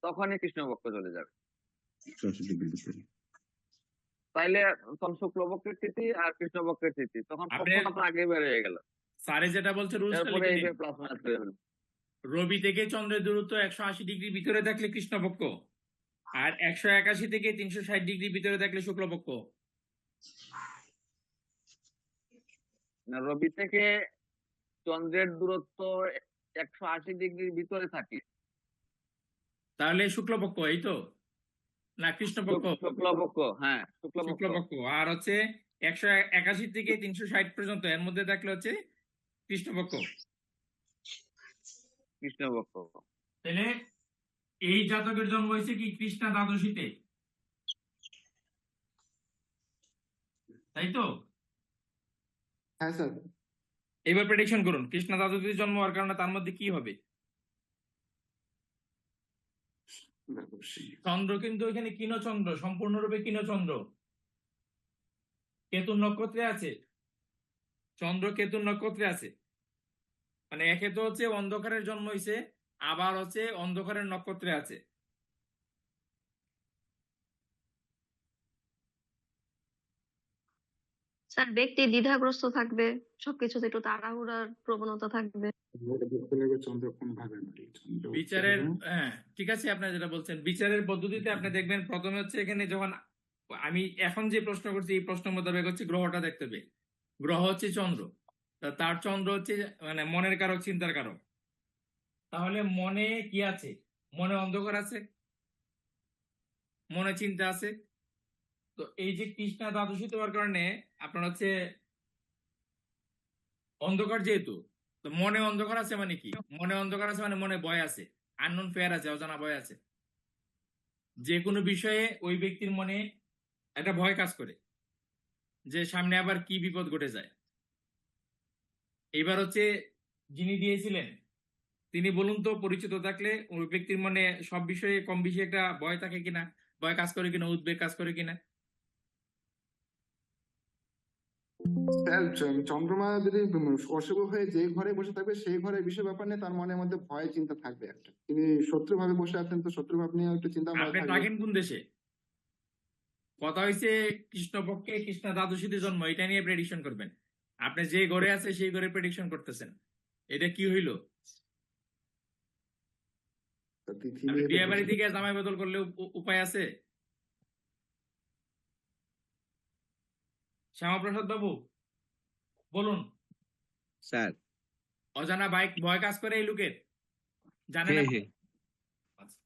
Speaker 4: তখনই কৃষ্ণপক্ষ চলে যাবে।
Speaker 7: 180 ডিগ্রি ভিতরে।
Speaker 4: তাইলে তখন শুক্লপক্ষের তিথি আর কৃষ্ণপক্ষের তিথি তখন
Speaker 1: আপনি-
Speaker 4: পক্ষটা আগে বের হয়ে গেল।
Speaker 1: স্যারে যেটা বলছে রুলসটা
Speaker 4: এরপরে
Speaker 1: লিখে
Speaker 4: এই যে
Speaker 1: নিন।
Speaker 4: প্লাস মাইনাস করে ফেলবে।
Speaker 1: রবি থেকে চন্দ্রের দূরত্ব 180 ডিগ্রি ভিতরে থাকলে কৃষ্ণপক্ষ, আর 181 থেকে 360 ডিগ্রি ভিতরে থাকলে শুক্লপক্ষ।
Speaker 4: না, রবি থেকে চন্দ্রের দূরত্ব 180 ডিগ্রির ভিতরে থাকে,
Speaker 1: তাহলে শুক্লপক্ষ, এই তো না কৃষ্ণপক্ষ?
Speaker 4: শুক্লপক্ষ। হ্যাঁ, শুক্লপক্ষ।
Speaker 1: শুক্লপক্ষ। আর হচ্ছে 181 থেকে 360 পর্যন্ত এর মধ্যে থাকলে হচ্ছে কৃষ্ণপক্ষ।
Speaker 4: কৃষ্ণপক্ষ।
Speaker 1: তাহলে এই জাতকের জন্ম হয়েছে কি কৃষ্ণা দ্বাদশীতে, তাই তো?
Speaker 3: হ্যাঁ স্যার।
Speaker 1: এবার প্রেডিকশন করুন কৃষ্ণা দ্বাদশীতে জন্ম হওয়ার কারণে তার মধ্যে কি হবে।
Speaker 3: দ্বাদশী।
Speaker 1: চন্দ্র কিন্তু এখানে কিনচন্দ্র, সম্পূর্ণরূপে কিনচন্দ্র, কেতুর নক্ষত্রে আছে। চন্দ্র কেতুর নক্ষত্রে আছে, মানে একে তো হচ্ছে অন্ধকারের জন্ম হয়েছে, আবার হচ্ছে অন্ধকারের নক্ষত্রে আছে।
Speaker 8: স্যার ব্যক্তি দ্বিধাগ্রস্ত থাকবে, সবকিছুতে একটু তাড়াহুড়ার প্রবণতা থাকবে।
Speaker 3: দেখতে লাগবে চন্দ্র কোন ভাবে মারি, চন্দ্র হচ্ছে
Speaker 1: বিচারের
Speaker 3: হবে-
Speaker 1: হ্যাঁ ঠিক আছে, আপনি যেটা বলছেন বিচারের পদ্ধতিতে আপনি দেখবেন প্রথমে হচ্ছে এখানে যখন আমি এখন যে প্রশ্ন করছি এই প্রশ্ন মোতাবেক হচ্ছে গ্রহটা দেখতে হবে। গ্রহ হচ্ছে চন্দ্র, তা তার চন্দ্র হচ্ছে মানে মনের কারক, চিন্তার কারক। তাহলে মনে কি আছে? মনে অন্ধকার আছে, মনে চিন্তা আছে। তো এই যে কৃষ্ণা দ্বাদশীতে হওয়ার কারণে আপনার হচ্ছে অন্ধকার, যেহেতু তো মনে অন্ধকার আছে মানে কি? মনে অন্ধকার আছে মানে মনে ভয় আছে, আননোন ফেয়ার আছে, অজানা ভয় আছে। যে কোনো বিষয়ে ওই ব্যক্তির মনে একটা ভয় কাজ করে যে সামনে আবার কি বিপদ ঘটে যায়। এবার হচ্ছে যিনি দিয়েছিলেন তিনি বলুন তো, পরিচিত থাকলে ওই ব্যক্তির মনে সব বিষয়ে কম বেশি একটা ভয় থাকে কিনা, ভয় কাজ করে কিনা, উদ্বেগ কাজ করে কিনা?
Speaker 3: স্যার চন্দ্রমা যদি অশুভ হয়ে যে ঘরে বসে থাকবে সেই ঘরের বিষয় ব্যাপার নিয়ে তার মনের মধ্যে ভয় চিন্তা থাকবে একটা। তিনি শত্রু ভাবে বসে আছেন, তো শত্রু ভাব নিয়ে একটু চিন্তা ভয়
Speaker 1: আপনি
Speaker 3: থাকবে।
Speaker 1: থাকেন কোন দেশে? কথা হয়েছে কৃষ্ণপক্ষে কৃষ্ণ দ্বাদশীতে জন্ম, এটা নিয়ে প্রেডিকশন করবেন। আপনি যে ঘরে আছে সেই ঘরে প্রেডিকশন করতেছেন, এটা কি হইলো?
Speaker 3: তো তিথি
Speaker 1: আপনি
Speaker 3: নিয়ে তো
Speaker 1: বিয়ে বাড়ি
Speaker 3: বুঝে-
Speaker 1: থেকে জামাই বদল করলে উপায় আছে? শ্যামাপ্রসাদ বাবু বলুন।
Speaker 2: স্যার।
Speaker 1: অজানা ভয় কাজ করে এই লোকের, জানেন
Speaker 2: হ্যাঁ,
Speaker 1: আপনি?
Speaker 2: হ্যাঁ।
Speaker 1: আচ্ছা।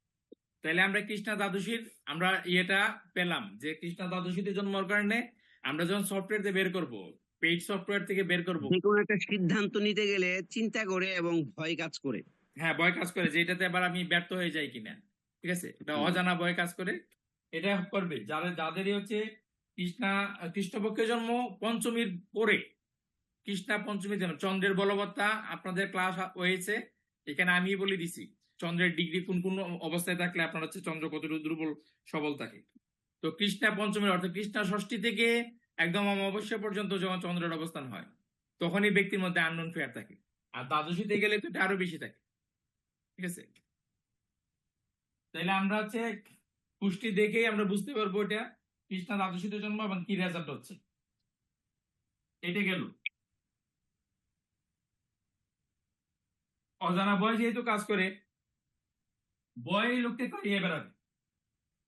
Speaker 1: তাহলে আমরা কৃষ্ণা দ্বাদশীর আমরা ইয়েটা পেলাম যে কৃষ্ণা দ্বাদশীতে জন্মের কারণে আমরা যখন সফটওয়্যার থেকে বের করব, পেইড সফটওয়্যার থেকে বের করব,
Speaker 2: যে কোনো একটা সিদ্ধান্ত নিতে গেলে চিন্তা করে এবং ভয় কাজ করে।
Speaker 1: হ্যাঁ ভয় কাজ করে যে এটাতে আবার আমি ব্যর্থ হয়ে যাই কিনা, ঠিক আছে, এটা অজানা ভয় কাজ করে। এটা করবে যাদেরই হচ্ছে কৃষ্ণপক্ষে জন্ম পঞ্চমীর পরে, কৃষ্ণা পঞ্চমী জন্ম, চন্দ্রের বলবত্তা আপনাদের ক্লাস হয়েছে, এখানে আমি বলে দিছি চন্দ্রের ডিগ্রি কোন কোন অবস্থায় থাকলে আপনার হচ্ছে চন্দ্র কতটুকু দুর্বল সবল থাকে। তো কৃষ্ণা পঞ্চমীর অর্থাৎ কৃষ্ণা ষষ্ঠী থেকে একদম অমাবস্যা পর্যন্ত যখন চন্দ্রের অবস্থান হয় তখনই ব্যক্তির মধ্যে আননোন ফেয়ার থাকে, আর দ্বাদশীতে গেলে তো এটা আরো বেশি থাকে, ঠিক আছে। তাহলে আমরা হচ্ছে পুষ্টি দেখেই আমরা বুঝতে পারবো এটা কৃষ্ণা দ্বাদশীতে জন্ম এবং কি রেজাল্ট হচ্ছে। এটা গেল। অজানা ভয় যেহেতু কাজ করে, ভয় এই লোককে করিয়ে বেড়াবে।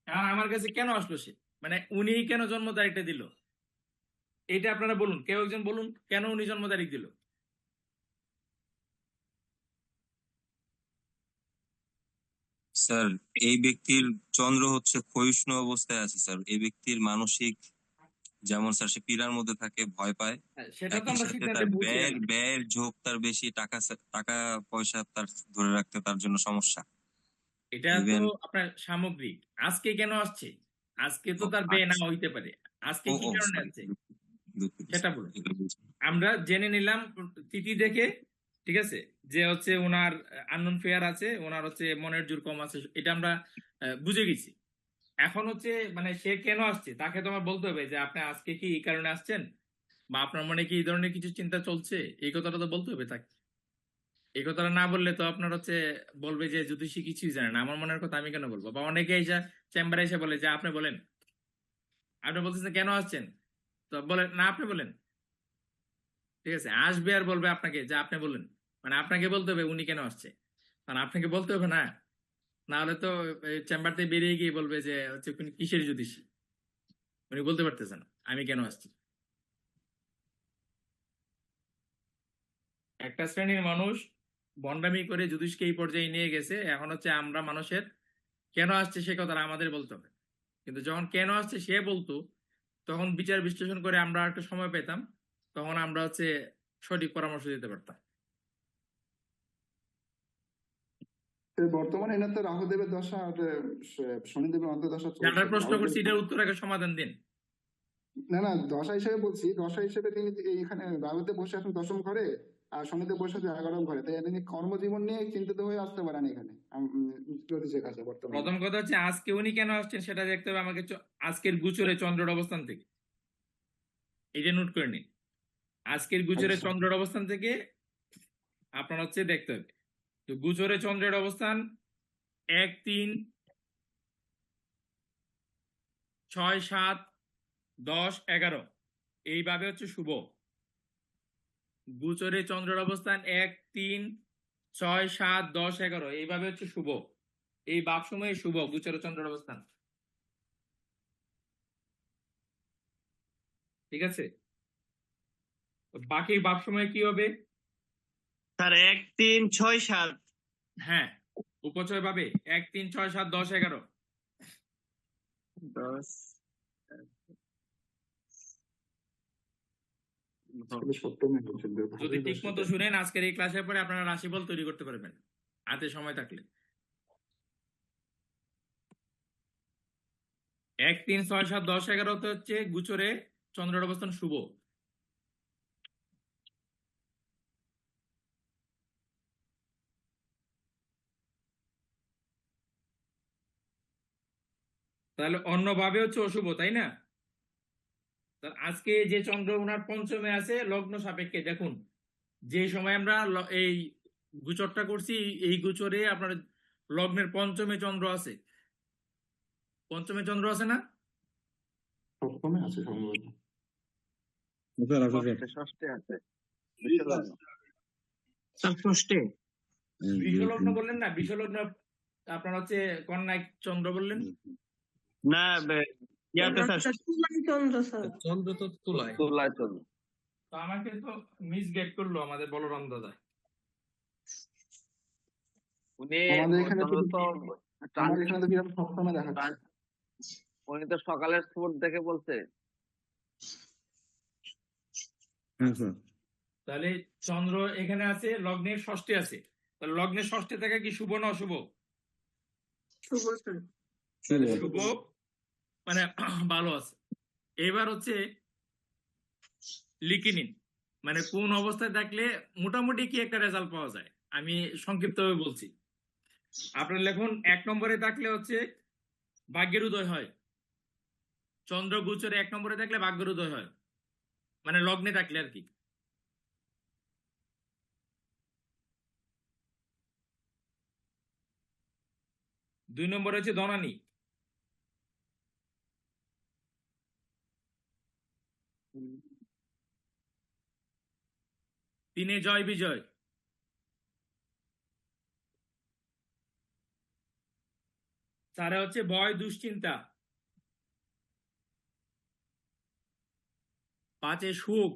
Speaker 1: আর আমার কাছে কেন আসলো সে, মানে উনি কেন জন্ম তারিখটা দিল, এটা আপনারা বলুন, কেউ একজন বলুন কেন উনি জন্ম তারিখ দিল।
Speaker 6: স্যার এই ব্যক্তির চন্দ্র হচ্ছে ক্ষয়িষ্ণু অবস্থায় আছে স্যার। এই ব্যক্তির মানসিক, যেমন স্যার সে পীড়ার মধ্যে থাকে, ভয় পায়,
Speaker 1: সেটা তো
Speaker 6: একই
Speaker 1: আমরা
Speaker 6: সাথে
Speaker 1: সিদ্ধান্তে
Speaker 6: তার
Speaker 1: বুঝে গেলাম।
Speaker 6: ব্যয়ের ঝোঁক তার বেশি, টাকা পয়সা তার ধরে রাখতে তার জন্য সমস্যা।
Speaker 1: এটা তো
Speaker 6: ইভেন
Speaker 1: আপনার সামগ্রিক। আজকে কেন আসছে, আজকে তো তার ব্যয় না হইতে পারে, আজকে কি কারণে
Speaker 6: সরি,
Speaker 1: আসছে
Speaker 6: দুঃখিত
Speaker 1: সেটা
Speaker 6: স্যার,
Speaker 1: বলুন।
Speaker 6: এটা বুঝি।
Speaker 1: আমরা জেনে নিলাম তিথি দেখে, ঠিক আছে, যে হচ্ছে ওনার আননোন ফেয়ার আছে, ওনার হচ্ছে মনের জোর কম আছে, এটা আমরা বুঝে গেছি। এখন হচ্ছে মানে সে কেন আসছে তাকে তোমার বলতে হবে যে আপনি আজকে কি এই কারণে আসছেন, বা আপনার মনে কি এই ধরনের কিছু চিন্তা চলছে, এই কথাটা তো বলতে হবে তাকে। এই কথাটা না বললে তো আপনার হচ্ছে বলবে যে জ্যোতিষী কিছুই জানে না, আমার মনের কথা আমি কেন বলবো। বা অনেকে এসে চেম্বারে এসে বলে যে আপনি বলেন, আপনি বলতেছেন কেন আসছেন, তো বলেন না আপনি বলেন, ঠিক আছে। আসবে আর বলবে আপনাকে যে আপনি বলেন, মানে আপনাকে বলতে হবে উনি কেন আসছে, কারণ আপনাকে বলতে হবে না, না হলে তো চেম্বার থেকে বেরিয়ে গিয়ে বলবে যে হচ্ছে উনি কিসের জ্যোতিষী, উনি বলতে পারতেছেন আমি কেন আসছি। একটা শ্রেণীর মানুষ ভণ্ডামি করে জ্যোতিষকে এই পর্যায়ে নিয়ে গেছে, এখন হচ্ছে আমরা মানুষের কেন আসছে সে কথাটা আমাদের বলতে হবে। কিন্তু যখন কেন আসছে সে বলতো তখন বিচার বিশ্লেষণ করে আমরা একটা সময় পেতাম, তখন আমরা হচ্ছে সঠিক পরামর্শ দিতে পারতাম।
Speaker 3: তো বর্তমানে এনার তো রাহুদেবের দশা আর শনিদেবের অন্তর্দশা
Speaker 1: যারা
Speaker 3: চলছে।
Speaker 1: প্রশ্ন করছি এটার উত্তর আগে সমাধান দিন।
Speaker 3: না না, দশা হিসেবে বলছি, দশা হিসেবে তিনি এখানে রাহুদেব বসে আছেন দশম ঘরে আর শনিদেব বসে আছে 11 ঘরে, তাই তিনি কর্মজীবন নিয়ে চিন্তিত হয়ে আসতে পারেন এখানে জ্যোতিষের কাছে বর্তমানে।
Speaker 1: প্রথম কথা হচ্ছে আজকে উনি কেন আসছেন সেটা দেখতে হবে আমাকে আজকের গুচরে চন্দ্রের অবস্থান থেকে, এটা নোট করে নিন। আজকের গুচরে
Speaker 3: আচ্ছা।
Speaker 1: চন্দ্রের অবস্থান থেকে আপনার হচ্ছে দেখতে হবে। তো গুচরে চন্দ্রের অবস্থান 1, 3, 6, 7, 10, 11 এইভাবে হচ্ছে শুভ। গুচরে চন্দ্রের অবস্থান 1, 3, 6, 7, 10, 11 এইভাবে হচ্ছে শুভ। এই ভাব সময়ে শুভ গুচরে চন্দ্রের অবস্থান, ঠিক আছে। বাকি ভাব সময়ে কি হবে?
Speaker 10: স্যার 1, 3, 6, 7।
Speaker 1: হ্যাঁ উপচয় ভাবে 1, 3, 6, 7, 10, 11
Speaker 10: 10।
Speaker 3: সপ্তমে হচ্ছে
Speaker 1: যদি ঠিক মতো শুনেন আজকের এই ক্লাসের পরে আপনারা রাশিফল তৈরি করতে পারবেন হাতে সময় থাকলে। 1, 3, 6, 7, 10, 11 হচ্ছে গুচরে চন্দ্রের অবস্থান শুভ। তাহলে অন্যভাবে হচ্ছে অশুভ, তাই না? তাহলে আজকে যে চন্দ্র ওনার পঞ্চমে আছে লগ্ন সাপেক্ষে, দেখুন যে সময় আমরা এই গোচরটা করছি, এই গোচরে আপনার লগ্নের পঞ্চমে চন্দ্র আছে, পঞ্চমে চন্দ্র আছে না?
Speaker 3: সপ্তমে আছে সম্ভবত।
Speaker 7: স্যার আছে স্যার।
Speaker 4: ষষ্ঠে আছে বিশ্বলগ্ন।
Speaker 10: স্যার ষষ্ঠে
Speaker 1: বৃষলগ্ন বললেন না, বৃষলগ্ন আপনার হচ্ছে কন্যায় চন্দ্র বললেন।
Speaker 10: না ইয়াতে স্যার
Speaker 5: চন্দ্র স্যার।
Speaker 9: চন্দ্র তো তুলায়।
Speaker 4: তুলায় চন্দ্র।
Speaker 1: তো আমাকে তো মিসগাইড করলো আমাদের বলরাম দাদা।
Speaker 4: উনি
Speaker 3: আমাদের এখানে
Speaker 4: চন্দ্র তো
Speaker 3: আমার এখানে তো বিরাট সপ্তমে দেখাচ্ছে।
Speaker 4: উনি তো সকালের স্পোর্ট দেখে বলছে।
Speaker 7: হ্যাঁ স্যার।
Speaker 1: তাহলে চন্দ্র এখানে আছে, লগ্নের ষষ্ঠে আছে, তাহলে লগ্নের ষষ্ঠে থাকা কি শুভ না অশুভ?
Speaker 5: শুভ স্যার।
Speaker 1: তাহলে শুভ, মানে ভালো আছে। এবার হচ্ছে লিখে নিন, মানে কোন অবস্থায় থাকলে মোটামুটি কি একটা রেজাল্ট পাওয়া যায়। আমি সংক্ষিপ্তভাবে বলছি। আপনার লেখুন 1 নম্বরে থাকলে হচ্ছে ভাগ্যের উদয় হয়। চন্দ্র গোচরে 1 নম্বরে থাকলে ভাগ্যের উদয় হয়, মানে লগ্নে থাকলে আর কি। দুই নম্বরে হচ্ছে ধনানি। তিনে জয় বিজয়। চারে হচ্ছে ভয় দুশ্চিন্তা। 5-এ সুখ।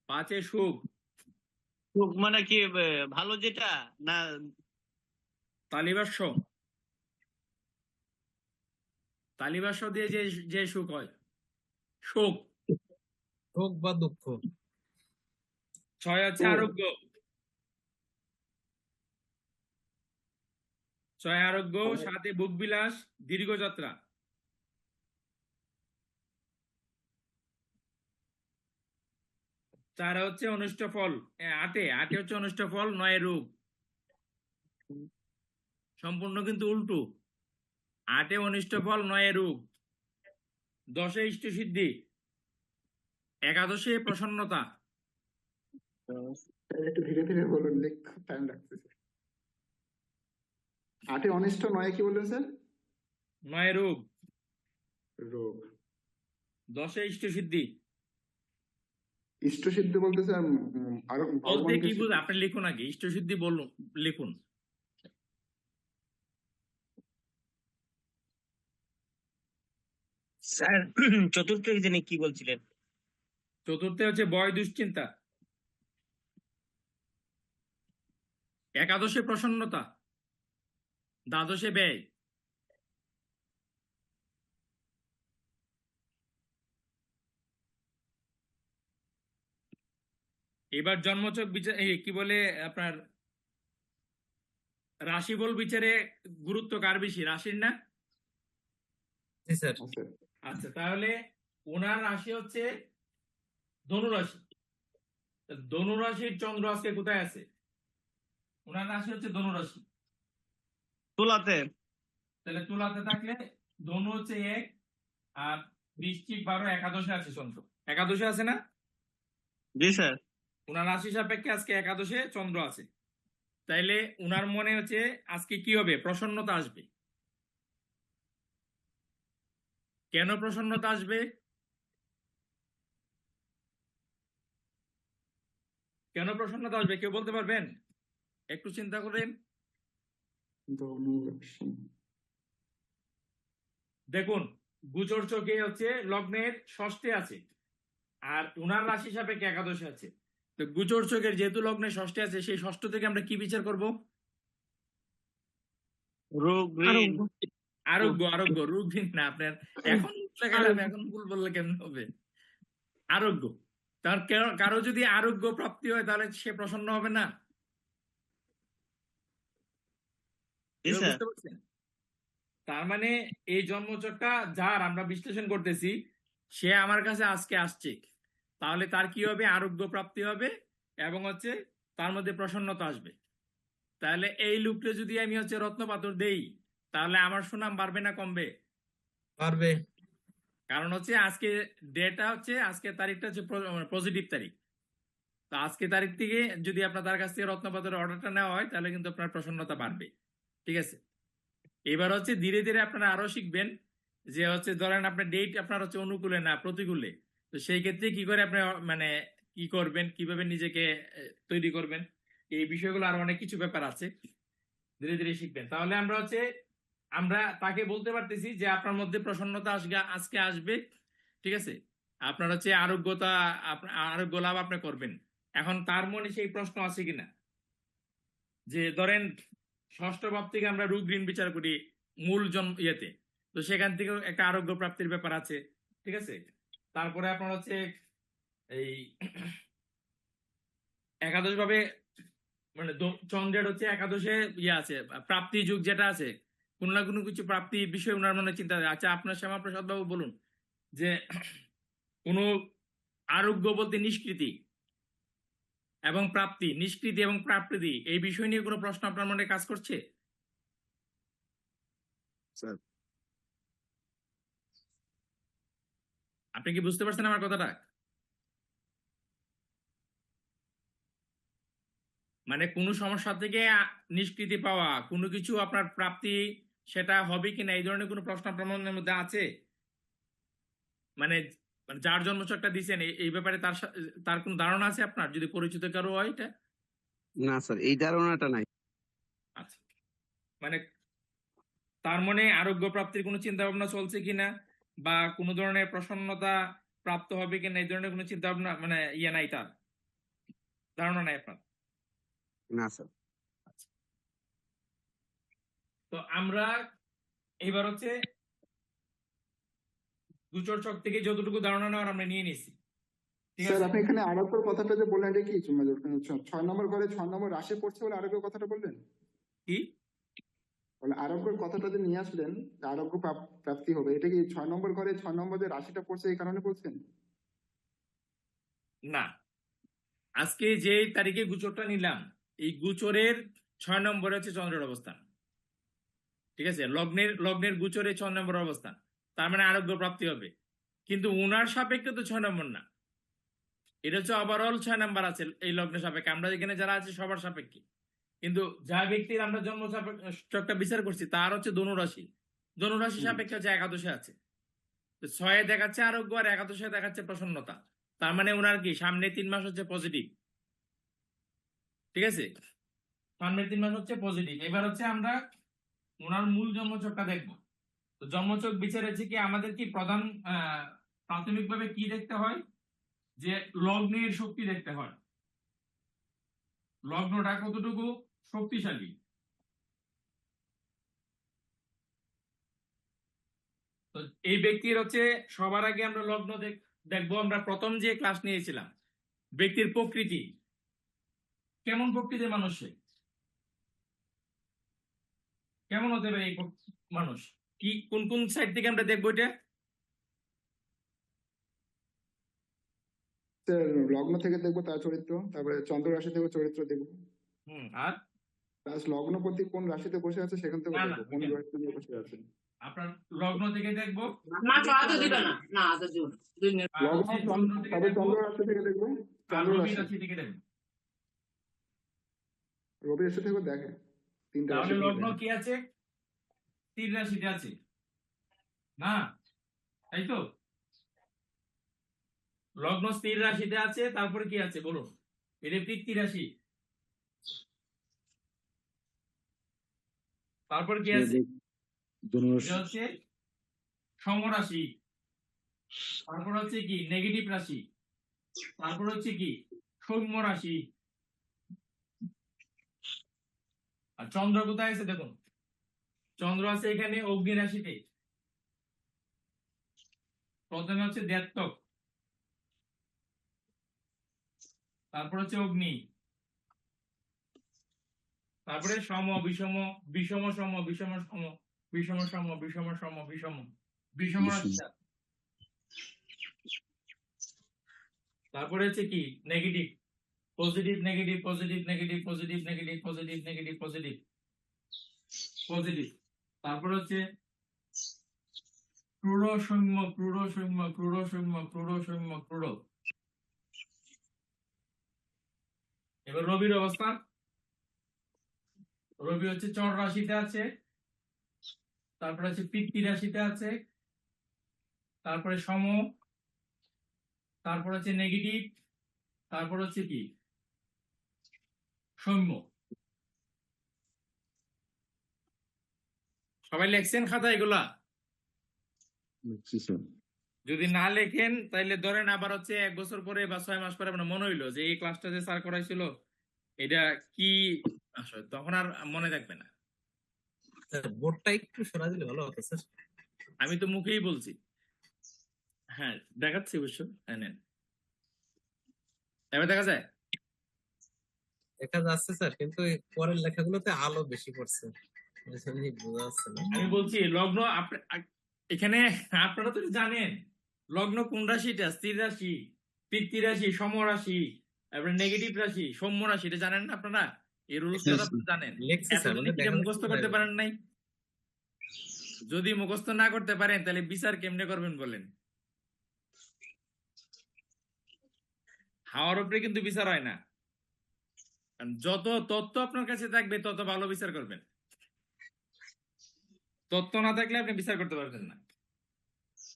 Speaker 1: 5-এ সুখ।
Speaker 10: সুখ মানে কি ভালো যেটা না
Speaker 1: তালিবাস্য। তালিবাস্য দিয়ে যে যে সুখ হয়, সুখ।
Speaker 9: সুখ বা দুঃখ।
Speaker 1: 6 হচ্ছে আরোগ্য। 6 আরোগ্য। 7-এ ভোগ বিলাস, দীর্ঘ যাত্রা। 4 হচ্ছে অনিষ্ট ফল। 8-এ হচ্ছে অনিষ্ট ফল। 9-এ রোগ। সম্পূর্ণ কিন্তু উল্টো। 8-এ অনিষ্ট ফল, 9-এ রোগ। 10-এ ইষ্ট সিদ্ধি। 11-এ প্রসন্নতা।
Speaker 3: একটু ধীরে ধীরে বলুন, খুব টাইম লাগতেছে। 8-এ অনিষ্ট, 9-এ কি বললেন স্যার?
Speaker 1: 9-এ রোগ।
Speaker 3: রোগ।
Speaker 1: 10-এ ইষ্ট সিদ্ধি।
Speaker 3: ইষ্ট সিদ্ধি বলতে স্যার আরো
Speaker 1: বলতে
Speaker 3: ভগবানকে
Speaker 1: কি বুঝ, আপনি লিখুন আগে ইষ্ট সিদ্ধি বলুন, লিখুন।
Speaker 10: স্যার চতুর্থ দিনে কি বলছিলেন?
Speaker 1: চতুর্থে হচ্ছে ভয় দুশ্চিন্তা। 11-এ প্রসন্নতা। 12-এ ব্যয়। এবার জন্মছক বিচার, কি বলে আপনার রাশিফল বিচারে গুরুত্ব কার বেশি, রাশির না?
Speaker 9: জি স্যার।
Speaker 1: আচ্ছা, তাহলে ওনার রাশি হচ্ছে ধনুরাশি। ধনুরাশির চন্দ্র আজকে কোথায় আছে? ওনার রাশি হচ্ছে ধনুরাশি।
Speaker 10: তুলাতে।
Speaker 1: তাহলে তুলাতে থাকলে ধনু হচ্ছে 1, আর বৃশ্চিক 12, 11-এ আছে চন্দ্র। 11-এ আছে না?
Speaker 10: জি স্যার।
Speaker 1: ওনার রাশি সাপেক্ষে আজকে 11-এ চন্দ্র আছে। তাইলে উনার মনে হচ্ছে আজকে কি হবে, প্রসন্নতা আসবে। কেন প্রসন্নতা আসবে? কেন প্রসন্নতা আসবে কেউ বলতে পারবেন? একটু চিন্তা করেন। দেখুন গোচর চোখে হচ্ছে লগ্নের ষষ্ঠে আছে, আর উনার রাশি সাপেক্ষে 11-এ আছে। তো গোচর চোখের যেহেতু লগ্নের ষষ্ঠে আছে, সেই ষষ্ঠ থেকে আমরা কি বিচার করব?
Speaker 10: রোগ ঋণ
Speaker 1: আরোগ্য। আরোগ্য, রোগ ঋণ না। আপনার এখন এখন ভুল বললে কেমন হবে? আরোগ্য। তার কারো যদি আরোগ্য প্রাপ্তি হয় তাহলে সে প্রসন্ন হবে না?
Speaker 10: জি
Speaker 1: এবার
Speaker 10: স্যার।
Speaker 1: বুঝতে পারছেন? তার মানে এই জন্মচকটা যার আমরা বিশ্লেষণ করতেছি, সে আমার কাছে আজকে আসছে, তাহলে তার কি হবে, আরোগ্য প্রাপ্তি হবে, এবং হচ্ছে তার মধ্যে প্রসন্নতা আসবে। তাহলে এই লোকটা যদি আমি হচ্ছে রত্ন পাথর দেই, তাহলে আমার সুনাম বাড়বে না কমবে?
Speaker 9: পারবে।
Speaker 1: কারণ হচ্ছে আজকে ডেটা হচ্ছে, আজকে তারিখটা হচ্ছে পজিটিভ তারিখ। তো আজকে তারিখ থেকে যদি আপনার তার কাছ থেকে রত্নপাথরের অর্ডারটা নেওয়া হয় তাহলে কিন্তু আপনার প্রসন্নতা বাড়বে। ঠিক আছে, এবার হচ্ছে ধীরে ধীরে আপনারা আরো শিখবেন যে হচ্ছে ধরেন আপনার ডেট আপনার হচ্ছে অনুকূলে না প্রতিকূলে, তো সেই ক্ষেত্রে কি করে আপনি মানে কি করবেন, কিভাবে নিজেকে তৈরি করবেন, এই বিষয়গুলো আরো অনেক কিছু ব্যাপার আছে, ধীরে ধীরে শিখবেন। তাহলে আমরা তাকে বলতে পারতেছি যে আপনার মধ্যে প্রসন্নতা আজকে আসবে। ঠিক আছে, আপনার হচ্ছে আরোগ্য লাভ আপনি করবেন। এখন তার মনে সেই প্রশ্ন আছে কিনা যে ধরেন ষষ্ঠ ভাব থেকে আমরা রোগ ঋণ বিচার করি মূল জন্ম ইয়েতে, তো সেখান থেকে একটা আরোগ্য প্রাপ্তির ব্যাপার আছে। ঠিক আছে, তারপরে আপনার হচ্ছে এই একাদশ ভাবে মানে চন্দ্রের হচ্ছে একাদশে ইয়ে আছে প্রাপ্তি যুগ যেটা আছে, কোনো না কোনো কিছু প্রাপ্তি বিষয় ওনার মনে চিন্তা আছে। আচ্ছা, আপনার শ্যামাপ্রসাদ বাবু বলুন যে কোনো আরোগ্য বলতে নিষ্কৃতি এবং প্রাপ্তি, নিষ্কৃতি এবং প্রাপ্তি, এই বিষয় নিয়ে কোনো প্রশ্ন আপনার মনে কাজ করছে?
Speaker 2: স্যার
Speaker 1: আপনি কি বুঝতে পারছেন আমার কথাটা? মানে কোনো সমস্যা থেকে নিষ্কৃতি পাওয়া, কোনো কিছু আপনার প্রাপ্তি সেটা হবে কিনা, এই ধরনের কোনো প্রশ্ন আপনার মনের মধ্যে আছে? মানে যার জন্মছকটা দিচ্ছেন এই ব্যাপারে তার কোনো ধারণা আছে আপনার, যদি পরিচিত কারো হয় এটা?
Speaker 2: না স্যার, এই ধারণাটা নাই।
Speaker 1: আচ্ছা, মানে তার মনে আরোগ্য প্রাপ্তির কোনো চিন্তা ভাবনা চলছে কিনা, বা কোনো ধরনের প্রসন্নতা প্রাপ্ত হবে কিনা, এই ধরনের কোনো চিন্তা ভাবনা মানে ইয়ে নাই, তার ধারণা নাই আপনার?
Speaker 2: না স্যার।
Speaker 1: তো আমরা এবার হচ্ছে গোচর ছক থেকে যতটুকু ধারণা নেওয়ার আমরা নিয়ে নিছি। ঠিক
Speaker 3: স্যার
Speaker 1: আছে,
Speaker 3: আপনি এখানে আরোগ্যের কথাটা যে বললেন এটা কি 6 নম্বর ঘরে 6 নম্বর রাশি পড়ছে বলে আরোগ্যের কথাটা বললেন?
Speaker 1: কি
Speaker 3: বলে আরোগ্যের কথাটা যে নিয়ে আসলেন যে আরোগ্য প্রাপ্তি হবে, এটা কি 6 নম্বর ঘরে 6 নম্বর যে রাশিটা পড়ছে এই কারণে বলছেন?
Speaker 1: না, আজকে যে তারিখে গোচরটা নিলাম এই গোচরের 6 নম্বরে হচ্ছে চন্দ্রের অবস্থান। ঠিক আছে, লগ্নের গোচরে 6 নম্বর অবস্থান, তার মানে আরোগ্য প্রাপ্তি হবে। কিন্তু উনার সাপেক্ষে তো 6 নম্বর না, এটা হচ্ছে ওভারঅল 6 নম্বর আছে এই লগ্নের সাপেক্ষে, আমরা এখানে যারা আছে সবার সাপেক্ষে। কিন্তু যা ব্যক্তির আমরা জন্ম চকটা বিচার করছি তার হচ্ছে ধনুরাশি সাপেক্ষে হচ্ছে একাদশে আছে। তো 6-এ দেখাচ্ছে আরোগ্য আর একাদশে দেখাচ্ছে প্রসন্নতা, তার মানে ওনার কি সামনে 3 মাস হচ্ছে পজিটিভ। ঠিক আছে, সামনের 3 মাস হচ্ছে পজিটিভ। এবার হচ্ছে আমরা ওনার মূল জন্মচকটা দেখবো। তো জন্মচক বিচারেছে কি আমাদের কি প্রাথমিকভাবে কি দেখতে হয়, যে লগ্নের শক্তি দেখতে হয়, লগ্নটা কতটুকু শক্তিশালী। তো এই ব্যক্তির হচ্ছে সবার আগে আমরা লগ্ন দেখবো। আমরা প্রথম যে ক্লাস নিয়েছিলাম ব্যক্তির প্রকৃতি, কেমন প্রকৃতির মানুষ সে, কেমন হতে পারে এই মানুষ, কি কোন কোন সাইড থেকে আমরা দেখবো এটা?
Speaker 3: স্যার লগ্ন থেকে দেখবো তার চরিত্র, তারপরে চন্দ্র রাশি থেকে চরিত্র দেখবো,
Speaker 1: আর
Speaker 3: প্লাস লগ্নপতি কোন রাশিতে বসে আছে সেখান থেকে
Speaker 1: না,
Speaker 3: দেখবো কোন
Speaker 1: বুঝেন।
Speaker 3: রাশিতে বসে আছে।
Speaker 1: আপনার লগ্ন থেকে দেখবো, আর
Speaker 3: লগ্ন
Speaker 1: হচ্ছে চন্দ্র থেকে
Speaker 3: তবে
Speaker 1: দেখবো,
Speaker 3: চন্দ্র রাশি থেকে দেখবো,
Speaker 1: আর
Speaker 3: চন্দ্র
Speaker 1: রবি
Speaker 3: রাশি
Speaker 1: রাশি থেকে দেখবো।
Speaker 3: রবি রাশি থেকে দেখে, 3টে রাশি
Speaker 1: তাহলে
Speaker 3: থেকে
Speaker 1: লগ্ন
Speaker 3: দেখে।
Speaker 1: কি আছে? স্থির রাশিতে আছে না, তাই তো? লগ্ন স্থির রাশিতে আছে, তারপরে কি আছে বলুন? এটা পিতৃ রাশি, তারপর কি আছে? এটা হচ্ছে সমরাশি, তারপর হচ্ছে কি নেগেটিভ রাশি, তারপর হচ্ছে কি সৌম্য রাশি। আর চন্দ্র কোথায় আছে দেখুন, চন্দ্র আছে এখানে অগ্নি রাশিতে। প্রথমে হচ্ছে দেবতক, তারপর হচ্ছে অগ্নি, তারপরে সম বিষম, বিষম সম, বিষম সম, বিষম সম, বিষম সম, বিষম রাশি। তারপরে হচ্ছে কি negative, positive negative, positive negative, positive negative, positive negative, positive positive. তারপর হচ্ছে ক্রুড় সৌম্য, ক্রুড় সৌম্য, ক্রুড় সৌম্য, ক্রুড় সৌম্য, ক্রুড়। এবার রবির অবস্থান, রবি হচ্ছে চর রাশিতে আছে, তারপর আছে পিতৃ রাশিতে আছে, তারপরে সম, তারপর হচ্ছে নেগেটিভ, তারপর হচ্ছে কি সৌম্য। সবাই লেখছেন খাতা এগুলা? যদি না লেখেন তাহলে ধরেন আবার হচ্ছে 1 বছর পরে বা 6 মাস পরে আপনার মনে হইলো যে এই ক্লাসটা যে স্যার করাইছিল এটা কি আসলে, তখন আর মনে থাকবে না।
Speaker 9: বোর্ডটা একটু সরা দিলে ভালো হতো স্যার।
Speaker 1: আমি তো মুখেই বলছি। হ্যাঁ দেখাচ্ছি অবশ্য, হ্যাঁ নেন, এবার দেখা যায়।
Speaker 9: দেখা যাচ্ছে স্যার, কিন্তু এই পরের লেখাগুলোতে আলো বেশি পড়ছে, এজন্যই বোঝা যাচ্ছে না।
Speaker 1: আমি বলছি লগ্ন এখানে আপনারা তো জানেন লগ্ন কোন রাশিটা, স্থির রাশি, পিতৃ রাশি, সম রাশি, তারপরে নেগেটিভ রাশি, সৌম্য রাশি, এটা জানেন না আপনারা? এই রুলস জানেন?
Speaker 9: লেখছি স্যার,
Speaker 1: এতদিনে কি এটা মুখস্থ করতে পারেন নাই? যদি মুখস্থ না করতে পারেন তাহলে বিচার কেমনে করবেন বলেন? হাওয়ার উপরে কিন্তু বিচার হয় না। কারণ যত তথ্য আপনার কাছে থাকবে তত ভালো বিচার করবেন। তথ্য না থাকলে আপনি বিচার করতে পারবেন না।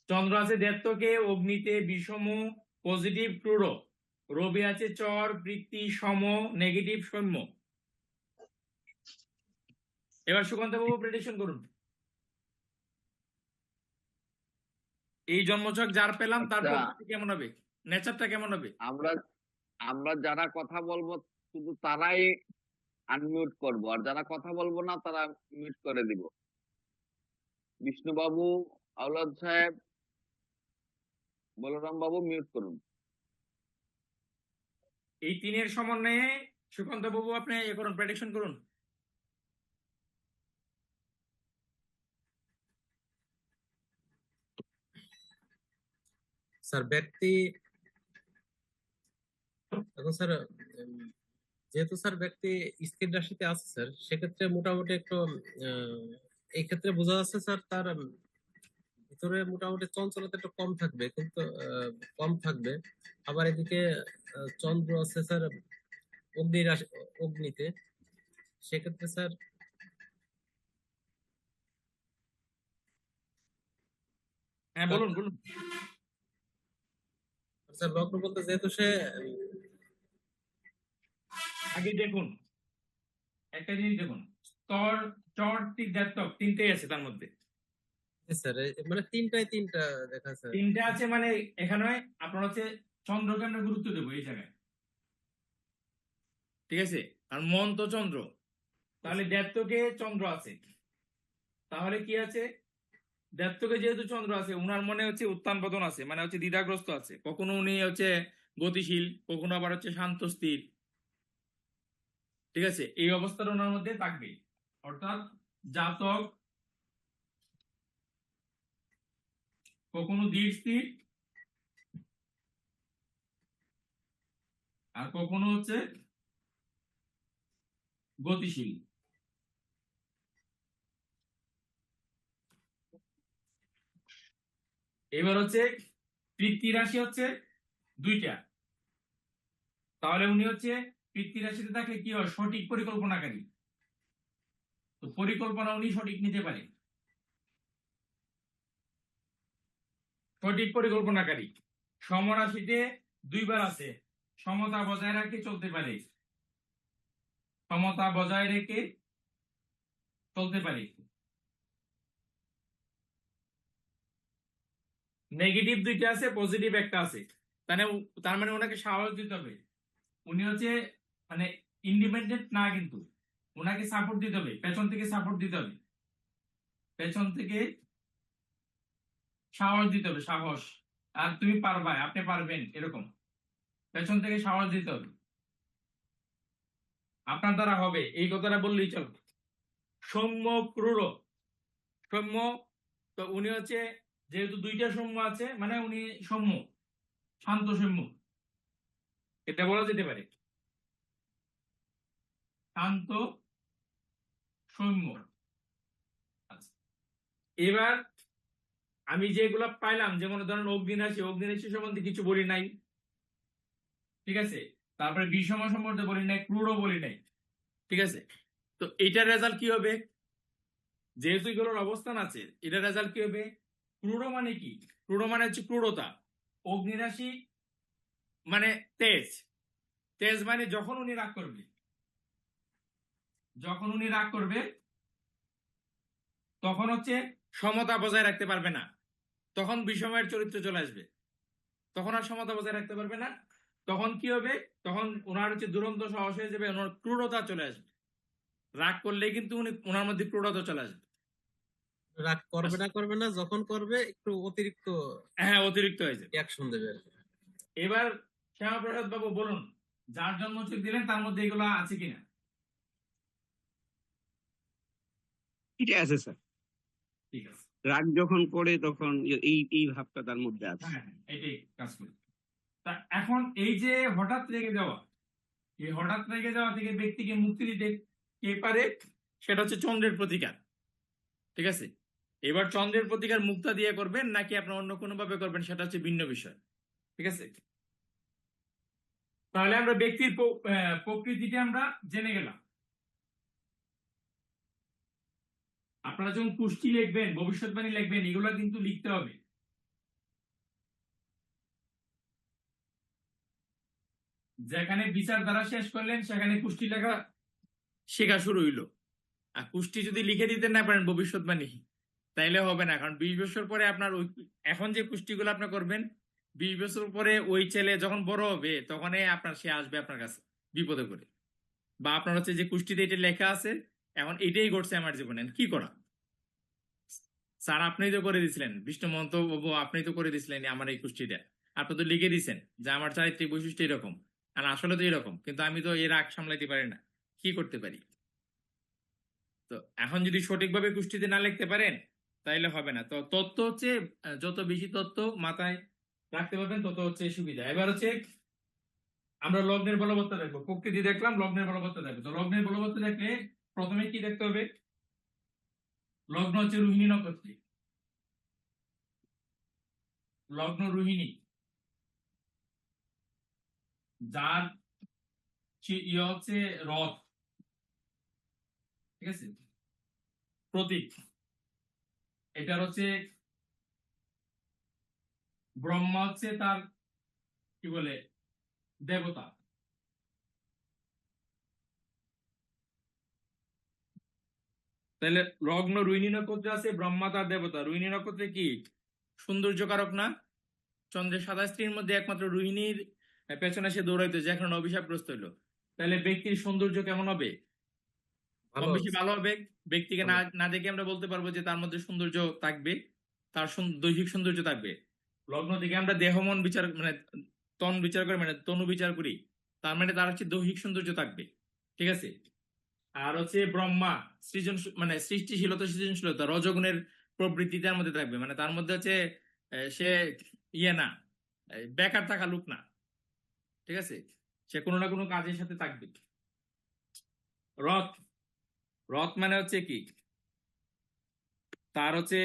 Speaker 1: চন্দ্র আছে দেবতকে, অগ্নিতে বিষম, পজিটিভ ক্রুড়। রবি আছে চর, বৃত্তি, সম, নেগেটিভ, সৌম্য। এবার সুকান্ত বাবু প্রেডিকশন করুন। এই জন্মছক যার পেলাম তার
Speaker 4: আচ্ছা।
Speaker 1: প্রকৃতি কেমন হবে, নেচারটা কেমন হবে?
Speaker 4: আমরা যারা কথা বলবো শুধু তারাই আনমিউট করব, আর যারা কথা বলবো না তারা মিউট করে দিব। বিষ্ণুবাবু, আওলাদ সাহেব, বলরাম বাবু মিউট করুন।
Speaker 1: এই তিনের সমন্বয়ে সুকান্ত বাবু আপনি এ করুন, প্রেডিকশন করুন।
Speaker 9: স্যার ব্যক্তি, এখন স্যার যেহেতু স্যার ব্যক্তি স্থির রাশিতে আছে স্যার, সেক্ষেত্রে মোটামুটি একটু এই ক্ষেত্রে বোঝা যাচ্ছে স্যার তার ভিতরে মোটামুটি চঞ্চলতা একটু কম থাকবে, কিন্তু কম থাকবে। আবার এদিকে চন্দ্র আছে স্যার অগ্নি রাশি, অগ্নিতে, সেক্ষেত্রে স্যার
Speaker 1: হ্যাঁ বলুন বলুন।
Speaker 9: স্যার লগ্ন বলতে যেহেতু সে
Speaker 1: আগে দেখুন একটা জিনিস দেখুন, স্তর, চর, দেবতক তিনটেই আছে তার মধ্যে।
Speaker 9: স্যার মানে তিনটায় তিনটা দেখা স্যার।
Speaker 1: তিনটা আছে মানে এখানে আপনার হচ্ছে চন্দ্রকে আমরা গুরুত্ব দেবো এই জায়গায়, ঠিক আছে? আর মন তো চন্দ্র, তাহলে দেবতকে চন্দ্র আছে, তাহলে কি আছে? দেবতকে যেহেতু চন্দ্র আছে, উনার মনে হচ্ছে উত্থান পতন আছে, মানে হচ্ছে দ্বিধাগ্রস্ত আছে। কখনো উনি হচ্ছে গতিশীল, কখনো আবার হচ্ছে শান্ত স্থির, ঠিক আছে? এই অবস্থাটা ওনার মধ্যে থাকবে। অর্থাৎ জাতক কখনো ধীর স্থির, আর কখনো হচ্ছে গতিশীল। এবার হচ্ছে পিতৃ রাশি হচ্ছে দুইটা, তাহলে উনি হচ্ছে পিতৃ রাশিতে থাকলে কি হয়, সঠিক পরিকল্পনাকারী। তো পরিকল্পনা উনি সঠিক নিতে পারে, সঠিক পরিকল্পনাকারী। সমরাশিতে দুইবার আছে, সমতা বজায় রেখে চলতে পারে, সমতা বজায় রেখে চলতে পারে। নেগেটিভ দুইটা আছে, পজিটিভ একটা আছে। তার মানে ওনাকে সাহস দিতে হবে। উনি হচ্ছে মানে ইন্ডিপেন্ডেন্ট না, কিন্তু ওনাকে সাপোর্ট দিতে হবে, পেছন থেকে সাপোর্ট দিতে হবে, পেছন থেকে সাহস দিতে হবে, সাহস। আর তুমি পারবা, আপনি পারবেন, এরকম পেছন থেকে সাহস দিতে হবে। আপনার দ্বারা হবে, এই কথাটা বললেই চল। সৌম্য ক্রূর, সৌম্য, তো উনি হচ্ছে যেহেতু দুইটা সৌম্য আছে মানে উনি সৌম্য, শান্ত সৌম্য, এটা বলা যেতে পারে, শান্ত সৌম্য। আচ্ছা, এবার আমি যেগুলো পাইলাম, যেমন ধরেন অগ্নিরাশি সম্বন্ধে কিছু বলি নাই, ঠিক আছে, তারপরে বিষম সম্বন্ধে বলি নাই, ক্রুডও বলি নাই, ঠিক আছে। তো এটার রেজাল্ট কি হবে? যেহেতু এগুলোর অবস্থান আছে, এটার রেজাল্ট কি হবে? ক্রুডো মানে কি? ক্রুডো মানে হচ্ছে ক্রুডতা। অগ্নিরাশি মানে তেজ। তেজ মানে যখন উনি রাগ করবে, তখন হচ্ছে সমতা বজায় রাখতে পারবে না, তখন বিষমের চরিত্র চলে আসবে, তখন আর সমতা বজায় রাখতে পারবে না। তখন কি হবে? তখন ওনার হচ্ছে দুরন্ত সাহস হয়ে যাবে, ওনার ক্রূরতা চলে আসবে। রাগ করলে কিন্তু ওনার মধ্যে ক্রূরতা চলে আসবে।
Speaker 9: রাগ করবে না, যখন করবে একটু অতিরিক্ত
Speaker 1: হ্যাঁ, অতিরিক্ত হয়ে যাবে।
Speaker 9: অ্যাকশন দেবে আর কি।
Speaker 1: এবার শ্যামাপ্রসাদ বাবু বলুন, যার জন্মচক দিলেন তার মধ্যে এগুলো আছে কিনা?
Speaker 2: এটা আছে স্যার।
Speaker 1: ঠিক আছে,
Speaker 2: রাগ যখন করে তখন এই ভাবটা তার মধ্যে আছে।
Speaker 1: হ্যাঁ এটাই কাজ করে। তা এখন এই যে হঠাৎ রেগে যাওয়া, এই হঠাৎ রেগে যাওয়া থেকে ব্যক্তিকে মুক্তি দিতে কে পারে? সেটা হচ্ছে চন্দ্রের প্রতিকার, ঠিক আছে। এবার চন্দ্রের প্রতিকার মুক্তা দিয়ে করবেন নাকি আপনার অন্য কোনো ভাবে করবেন, সেটা হচ্ছে ভিন্ন বিষয়, ঠিক আছে। তাহলে আমরা ব্যক্তির প্রকৃতিটা আমরা জেনে গেলাম। আপনারা যখন কুষ্টি লিখবেন, ভবিষ্যৎবাণী লিখবেন, এগুলো কিন্তু লিখতে হবে। যেখানে বিচার দ্বারা শেষ করলেন সেখানে কুষ্টি লেখা শেখা শুরু হইলো। আর কুষ্টি যদি লিখে দিতে না পারেন ভবিষ্যৎবাণী, তাইলে হবে না। কারণ 20 বছর পরে আপনার ওই এখন যে কুষ্টিগুলো আপনি করবেন, 20 বছর পরে ওই ছেলে যখন বড় হবে তখন সে আসবে আপনার কাছে বিপদে করে, বা আপনার হচ্ছে যে কুষ্টিতে এটা লেখা আছে, এখন এটাই ঘটছে আমার জীবনে, কি করা? স্যার আপনি তো করে দিছিলেন, বিষ্ণু মহন্ত বাবু আপনি তো করে দিছিলেন আমার এই কুষ্টিটা, আপনি তো লিখে দিছেন যে আমার চারিত্রিক বৈশিষ্ট্য এরকম, আর আসলে তো এরকম, কিন্তু আমি তো এর রাগ সামলাইতে পারি না, কি করতে পারি? তো এখন যদি সঠিকভাবে কুষ্টিতে না লিখতে পারেন তাইলে হবে না। তো তত্ত্ব হচ্ছে যত বেশি তত্ত্ব মাথায় রাখতে পারবেন তত হচ্ছে সুবিধা। এবার হচ্ছে আমরা লগ্নের বলবত্তা দেখবো। প্রকৃতি দেখলাম, লগ্নের বলবত্তা দেখবো। তো লগ্নের বলবত্তা দেখলে প্রথমে কি দেখতে হবে? লগ্ন হচ্ছে রোহিণী নক্ষত্রে, লগ্ন রোহিণী, যার ইয়ে হচ্ছে রথ, ঠিক আছে, প্রতীক। এটার হচ্ছে ব্রহ্মা হচ্ছে তার কি বলে দেবতা। তাহলে লগ্ন রোহিণী নক্ষত্রে আছে, ব্রহ্মা তার দেবতা। রোহিণী নক্ষত্রে কি সৌন্দর্য কারক না? চন্দ্রের সাদা স্ত্রীর মধ্যে একমাত্র রোহিণীর পেছনে সে দৌড়াইতো, যে এখন অভিশাপগ্রস্ত হইলো। তাহলে ব্যক্তির সৌন্দর্য কেমন হবে? কম বেশি ভালো হবে। ব্যক্তিকে না না দেখে আমরা বলতে পারবো যে তার মধ্যে সৌন্দর্য থাকবে, তার দৈহিক সৌন্দর্য থাকবে। লগ্ন থেকে আমরা দেহ মন বিচার মানে তন বিচার করি, মানে তনু বিচার করি, তার মানে তার হচ্ছে দৈহিক সৌন্দর্য থাকবে, ঠিক আছে। আর হচ্ছে ব্রহ্মা সৃজন মানে সৃষ্টিশীলতা সৃজনশীলতা রজগুণের প্রবৃত্তি তার মধ্যে থাকবে, মানে তার মধ্যে হচ্ছে সে ইয়ে না, বেকার থাকা লোক না, ঠিক আছে, সে কোনো না কোনো কাজের সাথে থাকবে। রথ, রথ মানে হচ্ছে কি, তার হচ্ছে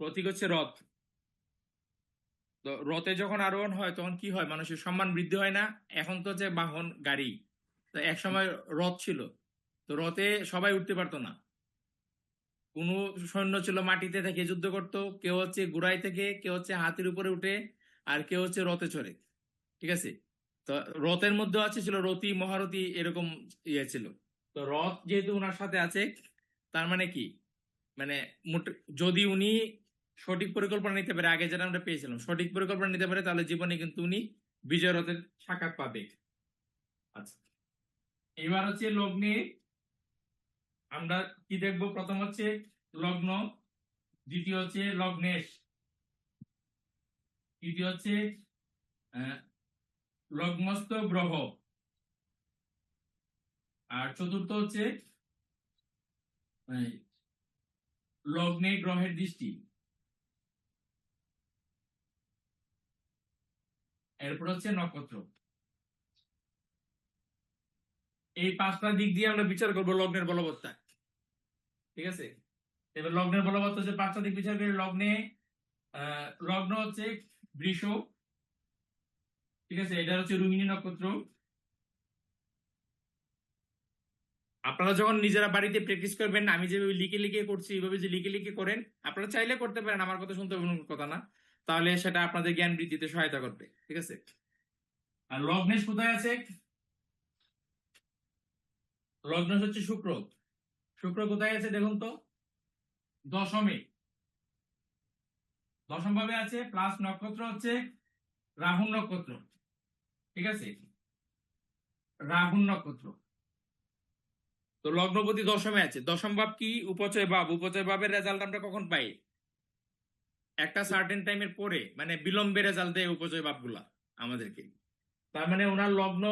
Speaker 1: প্রতীক হচ্ছে রথ। তো রথে যখন আরোহণ হয় তখন কি হয়, মানুষের সম্মান বৃদ্ধি হয় না? এখন তো হচ্ছে বাহন গাড়ি, তো এক সময় রথ ছিল, তো রথে সবাই উঠতে পারতো না। কোন সৈন্য ছিল মাটিতে থেকে যুদ্ধ করত, কেউ হচ্ছে ঘোড়ায় থেকে, কেউ হচ্ছে হাতির উপরে উঠে, আর কেউ হচ্ছে রথে চড়ে, ঠিক আছে। তো রথের মধ্যে আছে ছিল রথী মহারথী এরকম ইয়ে ছিল। তো রথ যেহেতু ওনার সাথে আছে, তার মানে কি, মানে যদি উনি সঠিক পরিকল্পনা নিতে পারে, আগে যেটা আমরা পেয়েছিলাম, সঠিক পরিকল্পনা নিতে পারে, তাহলে জীবনে কিন্তু উনি বিজয় রথের সাক্ষাৎ পাবে। আচ্ছা, এবার হচ্ছে লগ্নে আমরা কি দেখবো? প্রথম হচ্ছে লগ্ন, দ্বিতীয় হচ্ছে লগ্নেশ, তৃতীয় হচ্ছে লগ্নস্থ গ্রহ, আর চতুর্থ হচ্ছে লগ্নে গ্রহের দৃষ্টি। এরপর হচ্ছে নক্ষত্র। এই 5টা দিক দিয়ে আমরা বিচার করব লগ্নের বলবত্তা। ঠিক আছে, এবার লগ্নের বলবত্তা হচ্ছে 5টা দিক বিচার করে লগ্নে লগ্ন হচ্ছে বৃষ, ঠিক আছে, এটা হচ্ছে রোহিণী নক্ষত্র। আপনারা যখন নিজেরা বাড়িতে প্র্যাকটিস করবেন, আমি যেভাবে লিখে লিখে করছি এইভাবে যে লিখে লিখে করেন, আপনারা চাইলে করতে পারেন, আমার কথা শুনতে হবে এমন কথা না, তাহলে সেটা আপনাদের জ্ঞান বৃদ্ধিতে সহায়তা করবে। ঠিক আছে, আর লগ্নেশ কোথায় আছে? লগ্নেশ হচ্ছে শুক্র। শুক্র কোথায় আছে দেখুন তো, দশমে, দশম ভাবে আছে, প্লাস নক্ষত্র হচ্ছে রাহু নক্ষত্র। ঠিক আছে, রাহু নক্ষত্র। তো লগ্নপতি দশমে আছে। দশম ভাব কি? উপচয় ভাব। উপচয় ভাবের রেজাল্ট আমরা কখন পাই? একটা সার্টেন টাইমের পরে, মানে বিলম্বে রেজাল্ট দেয় উপচয় ভাবগুলা আমাদেরকে। তার মানে ওনার লগ্ন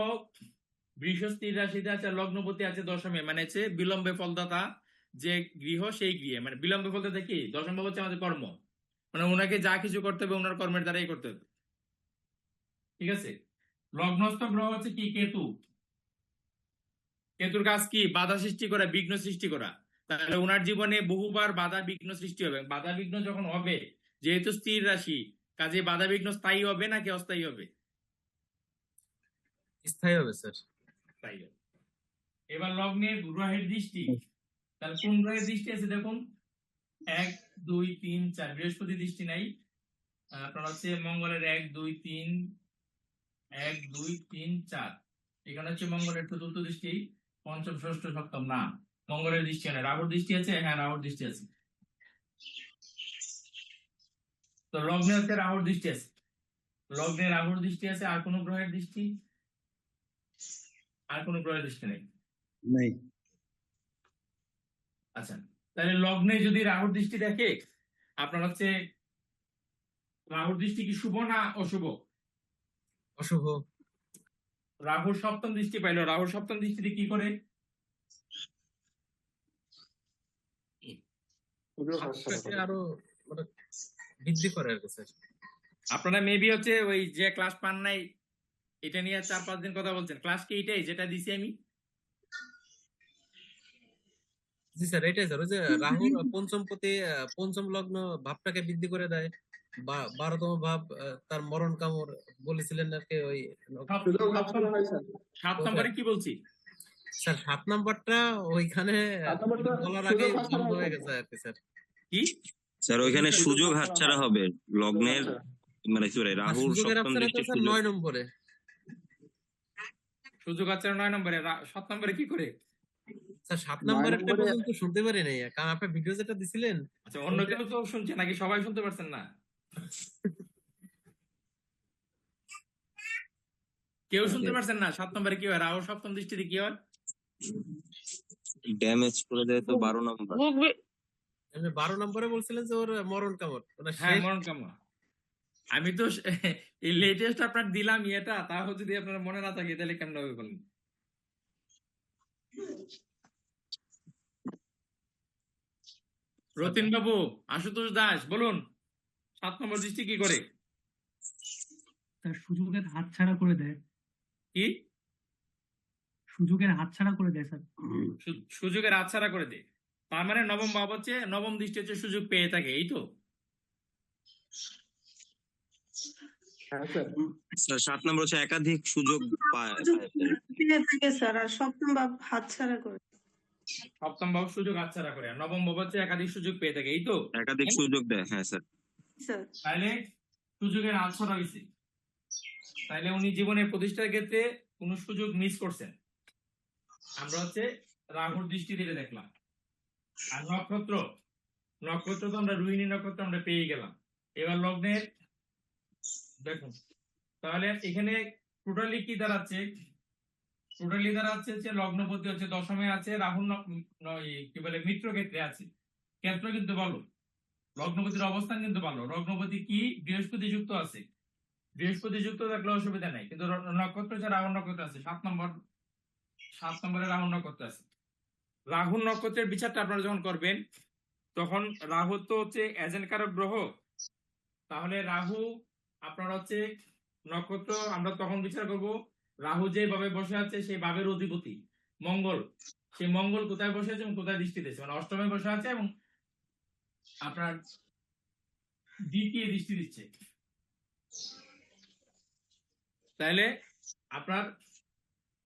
Speaker 1: বৃষ স্থির রাশিতে আছে, লগ্নপতি আছে দশমে, মানে হচ্ছে বিলম্বে ফলদাতা যে গৃহ সেই গৃহে, মানে বিলম্বে ফলদাতা কি? দশম ভাব হচ্ছে আমাদের কর্ম, মানে ওনাকে যা কিছু করতে হবে ওনার কর্মের দ্বারাই করতে হবে। ঠিক আছে, লগ্নস্থ গ্রহ হচ্ছে কি? কেতু। কেতুর কাজ কি? বাধা সৃষ্টি করা, বিঘ্ন সৃষ্টি করা। তাহলে ওনার জীবনে বহুবার বাধা বিঘ্ন সৃষ্টি হবে। বাধা বিঘ্ন যখন হবে, যেহেতু স্থির রাশি, কাজে বাধা বিঘ্ন স্থায়ী হবে নাকি অস্থায়ী হবে?
Speaker 9: স্থায়ী হবে স্যার।
Speaker 1: স্থায়ী হবে। এবার লগ্নে গ্রহের দৃষ্টি, তাহলে কোন গ্রহের দৃষ্টি আছে দেখুন, 1 2 3 4, বৃহস্পতি দৃষ্টি নাই। আপনার হচ্ছে মঙ্গলের 1 2 3 1 2 3 4, এখানে হচ্ছে মঙ্গলের চতুর্থ দৃষ্টি, পঞ্চম ষষ্ঠ সপ্তম না, মঙ্গলের দৃষ্টি নেই। রাহুর দৃষ্টি আছে, হ্যাঁ রাহুর দৃষ্টি আছে। তো লগ্নে হচ্ছে রাহুর দৃষ্টি আছে, লগ্নে রাহুর দৃষ্টি আছে। আর কোন গ্রহের দৃষ্টি? আর কোন গ্রহের দৃষ্টি নেই।
Speaker 7: নাই।
Speaker 1: আচ্ছা, তাহলে লগ্নে যদি রাহুর দৃষ্টি দেখে, আপনার হচ্ছে রাহুর দৃষ্টি কি শুভ না অশুভ?
Speaker 9: অশুভ।
Speaker 1: রাহুর সপ্তম দৃষ্টি পাইলো, রাহুর সপ্তম দৃষ্টিতে কি করে?
Speaker 9: আপনাকে আরো মানে বৃদ্ধি করে আর কি স্যার।
Speaker 1: আপনারা মেবি হচ্ছে ওই যে ক্লাস পান নাই, এটা নিয়ে 4-5 দিন কথা বলছেন। ক্লাস কি এটাই যেটা দিছি আমি?
Speaker 9: জি স্যার, এটাই স্যার। ওই যে রাহুর পঞ্চমপতি পঞ্চম লগ্ন ভাবটাকে বৃদ্ধি করে দেয়, 12তম ভাব তার মরণ কামড় বলেছিলেন আর কি। ওই
Speaker 1: 7 নম্বরে কি বলছি?
Speaker 9: স্যার 7 নাম্বারটা ওইখানে বলার আগে বন্ধ হয়ে গেছে আর কি স্যার।
Speaker 1: কি
Speaker 6: স্যার ওইখানে সুযোগ হাতছাড়া হবে লগ্নের, মানে সরি রাহুর
Speaker 9: সুযোগের
Speaker 6: সপ্তম
Speaker 9: আপসারা তো
Speaker 6: দৃষ্টির
Speaker 9: স্যার
Speaker 6: সুযোগ।
Speaker 9: 9 নম্বরে।
Speaker 1: সুযোগ আছে 9 নম্বরে, 7 নম্বরে কি করে?
Speaker 9: স্যার 7 নাম্বারেরটা পর্যন্ত শুনতে পারি নাই, কারণ আপনি ভিডিও যেটা দিছিলেন।
Speaker 1: আচ্ছা, অন্য কেউ তো শুনছে নাকি? সবাই শুনতে পারছেন না? কেউ শুনতে পারছেন না? 7 নম্বরে কি হয়? রাহু সপ্তম দৃষ্টিতে কি হয়?
Speaker 6: ড্যামেজ করে দেয় তো 12 নম্বর।
Speaker 9: আপনি 12 নম্বরে বলছিলেন যে ওর মরণ কামড়, মানে
Speaker 1: হ্যাঁ,
Speaker 9: শেষ।
Speaker 1: মরণ কামনা। আমি তো এই লেটেস্ট আপনার দিলাম এটা, তাও যদি আপনার মনে না থাকে তাহলে কেমন হবে বলেন? রতিন বাবু, আশুতোষ দাস বলুন, 7 নম্বর দৃষ্টি কি করে?
Speaker 11: তার সুযোগের হাতছাড়া করে দেয়।
Speaker 1: কি?
Speaker 11: সুযোগের হাতছাড়া করে দেয় স্যার।
Speaker 1: সুযোগের হাতছাড়া করে দেয়। তার মানে নবম ভাব হচ্ছে, নবম দৃষ্টি হচ্ছে সুযোগ পেয়ে থাকে, এই তো?
Speaker 6: স্যার 7 নম্বর হচ্ছে একাধিক সুযোগ পায়।
Speaker 5: স্যার আর সপ্তম ভাব হাতছাড়া করে।
Speaker 1: সপ্তম ভাব সুযোগ হাতছাড়া করে, আর নবম ভাব হচ্ছে একাধিক সুযোগ পেয়ে থাকে, এই তো?
Speaker 6: একাধিক সুযোগ দেয়, হ্যাঁ স্যার।
Speaker 1: তাইলে সুযোগের হাতছাড়া হয়েছে, তাইলে উনি জীবনের প্রতিষ্ঠার ক্ষেত্রে কোন সুযোগ মিস করছেন। আমরা হচ্ছে রাহুর দৃষ্টি থেকে দেখলাম। আর নক্ষত্র, নক্ষত্র তো আমরা রোহিণী নক্ষত্র আমরা পেয়ে গেলাম। এবার লগ্নের দেখুন, তাহলে এখানে টোটালি কি দাঁড়াচ্ছে? টোটালি দাঁড়াচ্ছে যে লগ্নপতি হচ্ছে দশমে আছে, রাহু কি বলে মিত্র ক্ষেত্রে আছে। ক্ষেত্র কিন্তু ভালো, লগ্নপতির অবস্থান কিন্তু ভালো। লগ্নপতি কি? বৃহস্পতি যুক্ত আছে। বৃহস্পতি যুক্ত থাকলে অসুবিধা নাই, কিন্তু নক্ষত্র হচ্ছে রাহু নক্ষত্র আছে। 7 নম্বরে রাহু নক্ষত্র আছে। রাহু নক্ষত্রের বিচারটা আপনারা যখন করবেন, তখন রাহু তো হচ্ছে এজেন্ট কারক গ্রহ, তাহলে রাহু আপনার হচ্ছে নক্ষত্র, আমরা তখন বিচার করব রাহু যে ভাবে বসে আছে সেই ভাবের অধিপতি। মঙ্গল, সেই মঙ্গল কোথায় বসে আছে এবং কোথায় দৃষ্টি দিচ্ছে, মানে অষ্টমে বসে আছে এবং আপনার দ্বিতীয় দৃষ্টি দিচ্ছে। তাহলে আপনার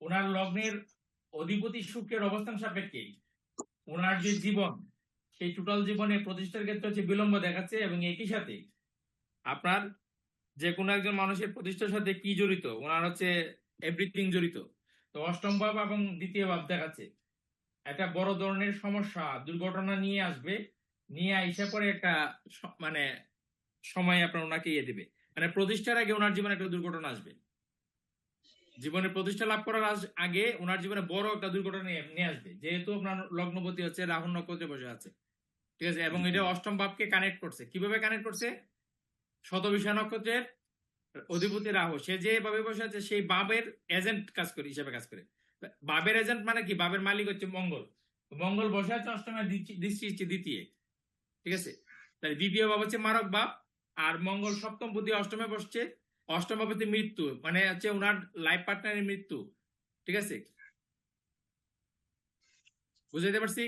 Speaker 1: ওনার লগ্নের অধিপতি শুক্রের অবস্থান সাপেক্ষে ওনার যে জীবন, সেই টোটাল জীবনে প্রতিষ্ঠার ক্ষেত্রে হচ্ছে বিলম্ব দেখাচ্ছে এবং একই সাথে আপনার যে কোনো একজন মানুষের প্রতিষ্ঠার সাথে কি জড়িত, ওনার হচ্ছে এভরিথিং জড়িত। তো অষ্টম ভাব এবং দ্বিতীয় ভাব দেখাচ্ছে একটা বড় ধরনের সমস্যা, দুর্ঘটনা নিয়ে আসবে, নিয়ে আইসা পরে একটা মানে সময় আপনার ওনাকে ইয়ে দিবে, মানে প্রতিষ্ঠার আগে ওনার জীবনে একটা দুর্ঘটনা আসবে, জীবনে প্রতিষ্ঠা লাভ করার আগে ওনার জীবনে বড় একটা দুর্ঘটনা নিয়ে আসবে, যেহেতু আপনার লগ্নপতি হচ্ছে রাহু নক্ষত্রে বসে আছে, ঠিক আছে। এবং এটা অষ্টম ভাবকে কানেক্ট করছে, কিভাবে কানেক্ট করছে? শতবিষা নক্ষত্রের অধিপতি রাহু, সে যেভাবে বসে আছে সেই বাবের এজেন্ট কাজ করে, হিসেবে কাজ করে। বাবের এজেন্ট মানে কি? বাবের মালিক হচ্ছে মঙ্গল, মঙ্গল বসে আছে অষ্টমে, দৃষ্টি হচ্ছে দ্বিতীয়, ঠিক আছে। তাই দ্বিতীয় ভাব হচ্ছে মারক ভাব, আর মঙ্গল সপ্তম পতি অষ্টমে বসছে, অষ্টম ভাবতে মৃত্যু, মানে হচ্ছে ওনার লাইফ পার্টনারের মৃত্যু, ঠিক আছে। বুঝাইতে পারছি?